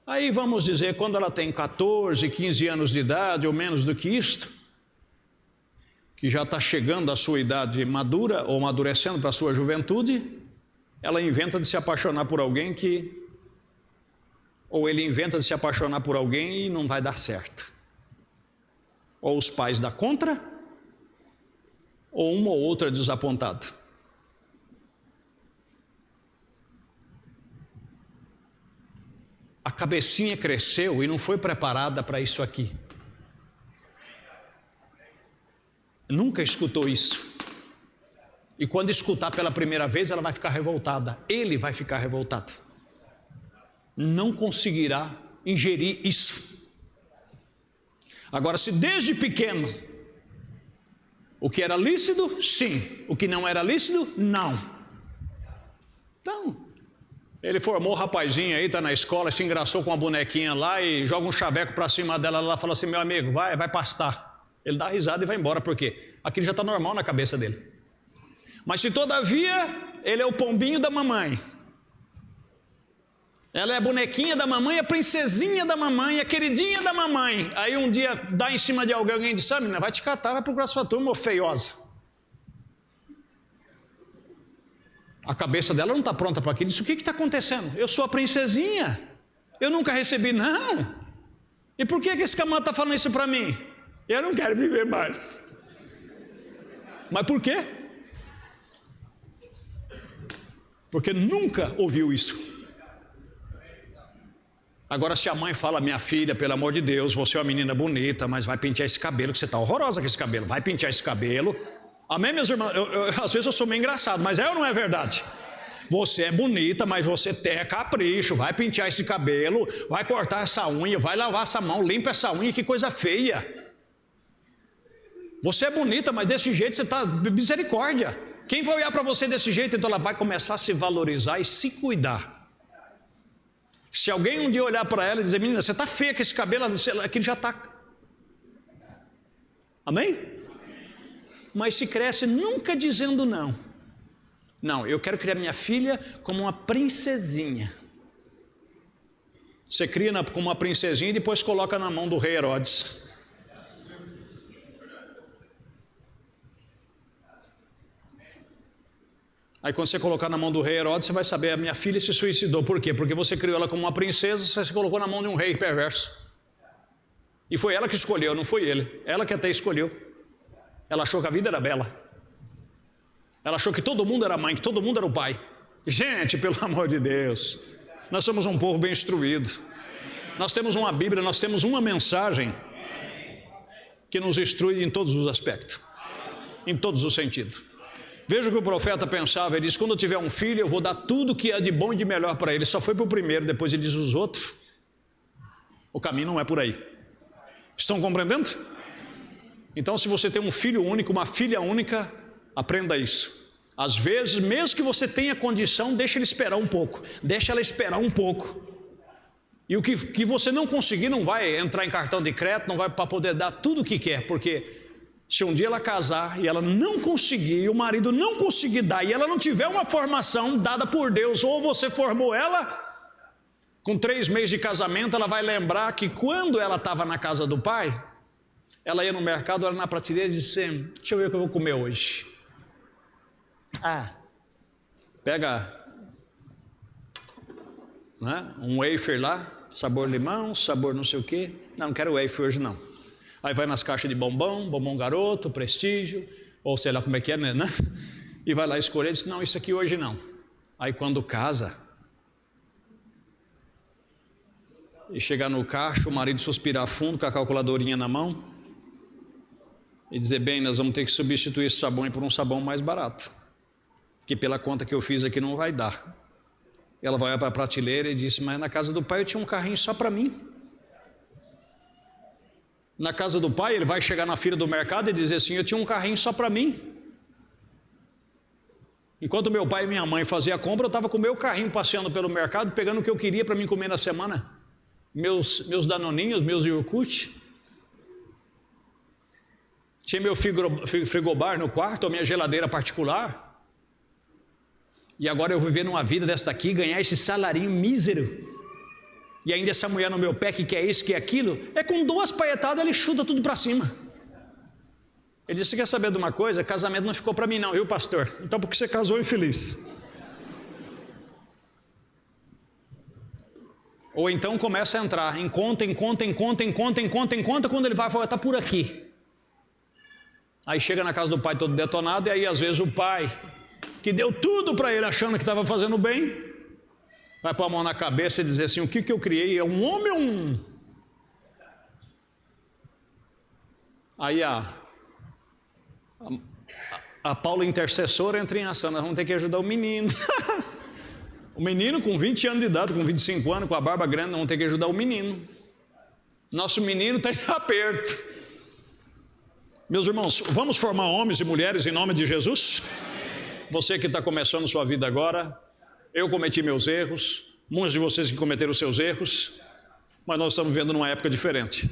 Aí vamos dizer, quando ela tem 14, 15 anos de idade ou menos do que isto, que já está chegando à sua idade madura ou amadurecendo para a sua juventude, ela inventa de se apaixonar por alguém ou ele inventa de se apaixonar por alguém e não vai dar certo. Ou os pais dão contra, ou uma ou outra desapontado. A cabecinha cresceu e não foi preparada para isso aqui. Nunca escutou isso. E quando escutar pela primeira vez, ela vai ficar revoltada. Ele vai ficar revoltado. Não conseguirá ingerir isso. Agora, se desde pequeno, o que era lícito, sim. O que não era lícito, não. Então, ele formou o rapazinho aí, está na escola, se engraçou com uma bonequinha lá e joga um chaveco para cima dela. Ela fala assim: meu amigo, vai pastar. Ele dá risada e vai embora, por quê? Aquilo já está normal na cabeça dele. Mas se todavia ele é o pombinho da mamãe, ela é a bonequinha da mamãe, a princesinha da mamãe, a queridinha da mamãe, aí um dia dá em cima de alguém e diz: ah, menina, vai te catar, vai procurar sua turma, ô feiosa. A cabeça dela não está pronta para aquilo. Diz: o que está acontecendo? Eu sou a princesinha, eu nunca recebi, não. E por que esse camarada está falando isso para mim? Eu não quero viver mais. Mas por quê? Porque nunca ouviu isso. Agora, se a mãe fala: minha filha, pelo amor de Deus, você é uma menina bonita, mas vai pentear esse cabelo, que você está horrorosa com esse cabelo, vai pentear esse cabelo. Amém, meus irmãos? Às vezes eu sou meio engraçado, mas é ou não é verdade? Você é bonita, mas você tem capricho, vai pentear esse cabelo, vai cortar essa unha, vai lavar essa mão, limpa essa unha, que coisa feia. Você é bonita, mas desse jeito você está, misericórdia. Quem vai olhar para você desse jeito? Então ela vai começar a se valorizar e se cuidar. Se alguém um dia olhar para ela e dizer: menina, você está feia com esse cabelo, aquele já está. Amém? Mas se cresce nunca dizendo não. Não, eu quero criar minha filha como uma princesinha. Você cria como uma princesinha e depois coloca na mão do rei Herodes. Aí quando você colocar na mão do rei Herodes, você vai saber: a minha filha se suicidou. Por quê? Porque você criou ela como uma princesa, você colocou na mão de um rei perverso. E foi ela que escolheu, não foi ele. Ela que até escolheu. Ela achou que a vida era bela. Ela achou que todo mundo era mãe, que todo mundo era o pai. Gente, pelo amor de Deus, nós somos um povo bem instruído. Nós temos uma Bíblia, nós temos uma mensagem que nos instrui em todos os aspectos, em todos os sentidos. Veja o que o profeta pensava. Ele disse: quando eu tiver um filho, eu vou dar tudo que é de bom e de melhor para ele. Só foi para o primeiro, depois ele diz: os outros, o caminho não é por aí. Estão compreendendo? Então, se você tem um filho único, uma filha única, aprenda isso. Às vezes, mesmo que você tenha condição, deixa ele esperar um pouco. Deixa ela esperar um pouco. E o que você não conseguir, não vai entrar em cartão de crédito, não vai para poder dar tudo o que quer, porque se um dia ela casar e ela não conseguir, e o marido não conseguir dar, e ela não tiver uma formação dada por Deus, ou você formou ela, com 3 meses de casamento, ela vai lembrar que quando ela estava na casa do pai, ela ia no mercado, ela na prateleira e disse: deixa eu ver o que eu vou comer hoje. Pega, né, um wafer lá, sabor limão, sabor não sei o quê. Não quero wafer hoje não. Aí vai nas caixas de bombom garoto, prestígio, ou sei lá como é que é, né? E vai lá escolher e diz: não, isso aqui hoje não. Aí quando casa, e chegar no caixa, o marido suspirar fundo com a calculadorinha na mão, e dizer: bem, nós vamos ter que substituir esse sabão por um sabão mais barato, que pela conta que eu fiz aqui não vai dar. Ela vai para a prateleira e disse: mas na casa do pai eu tinha um carrinho só para mim. Na casa do pai, ele vai chegar na fila do mercado e dizer assim: eu tinha um carrinho só para mim. Enquanto meu pai e minha mãe faziam a compra, eu estava com o meu carrinho passeando pelo mercado, pegando o que eu queria para mim comer na semana. Meus danoninhos, meus iogurte. Tinha meu frigobar no quarto, a minha geladeira particular. E agora eu vivendo uma vida dessa daqui, ganhar esse salarinho mísero. E ainda essa mulher no meu pé, que é isso, que é aquilo. É com 2 paetadas ele chuta tudo para cima. Ele disse: você quer saber de uma coisa? Casamento não ficou para mim não, viu, pastor? Então por que você casou infeliz? Ou então começa a entrar em conta, quando ele vai falar: está por aqui. Aí chega na casa do pai todo detonado, e aí às vezes o pai, que deu tudo para ele achando que estava fazendo bem, vai pôr a mão na cabeça e dizer assim: o que eu criei é um homem ou um... Aí a A Paula intercessora entra em ação. Nós vamos ter que ajudar o menino. O menino com 20 anos de idade, com 25 anos, com a barba grande, nós vamos ter que ajudar o menino. Nosso menino está em aperto. Meus irmãos, vamos formar homens e mulheres em nome de Jesus? Você que está começando sua vida agora, eu cometi meus erros, muitos de vocês que cometeram seus erros, mas nós estamos vivendo numa época diferente.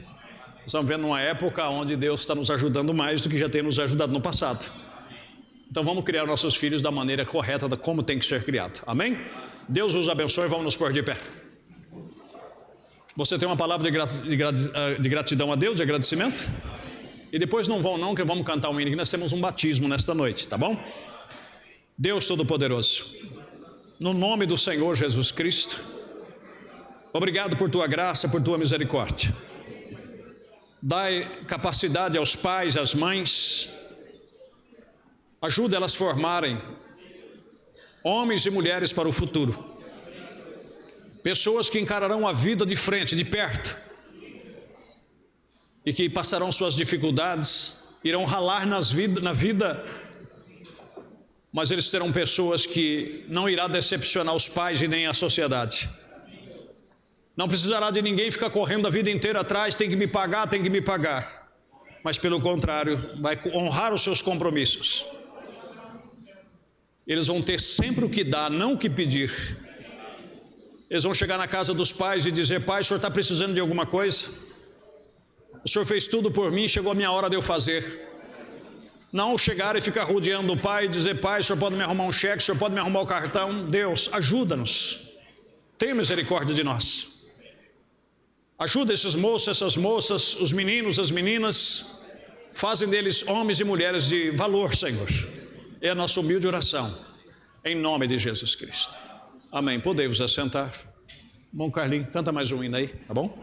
Estamos vivendo numa época onde Deus está nos ajudando mais do que já tem nos ajudado no passado. Então vamos criar nossos filhos da maneira correta, da como tem que ser criado. Amém? Deus os abençoe, vamos nos pôr de pé. Você tem uma palavra de gratidão a Deus, de agradecimento? E depois não vão não, que vamos cantar um hino, que nós temos um batismo nesta noite, tá bom? Deus Todo-Poderoso, no nome do Senhor Jesus Cristo, obrigado por Tua graça, por Tua misericórdia. Dai capacidade aos pais, às mães, ajuda elas a formarem homens e mulheres para o futuro. Pessoas que encararão a vida de frente, de perto, e que passarão suas dificuldades, irão ralar na vida, mas eles serão pessoas que não irá decepcionar os pais e nem a sociedade. Não precisará de ninguém ficar correndo a vida inteira atrás, tem que me pagar, tem que me pagar. Mas pelo contrário, vai honrar os seus compromissos. Eles vão ter sempre o que dar, não o que pedir. Eles vão chegar na casa dos pais e dizer: pai, o senhor está precisando de alguma coisa? O senhor fez tudo por mim, chegou a minha hora de eu fazer. Não chegar e ficar rodeando o pai e dizer: pai, o senhor pode me arrumar um cheque, o senhor pode me arrumar o cartão. Deus, ajuda-nos, tenha misericórdia de nós. Ajuda esses moços, essas moças, os meninos, as meninas, fazem deles homens e mulheres de valor, Senhor. É a nossa humilde oração, em nome de Jesus Cristo. Amém. Podemos assentar. Bom, Carlinhos, canta mais um hino aí, tá bom?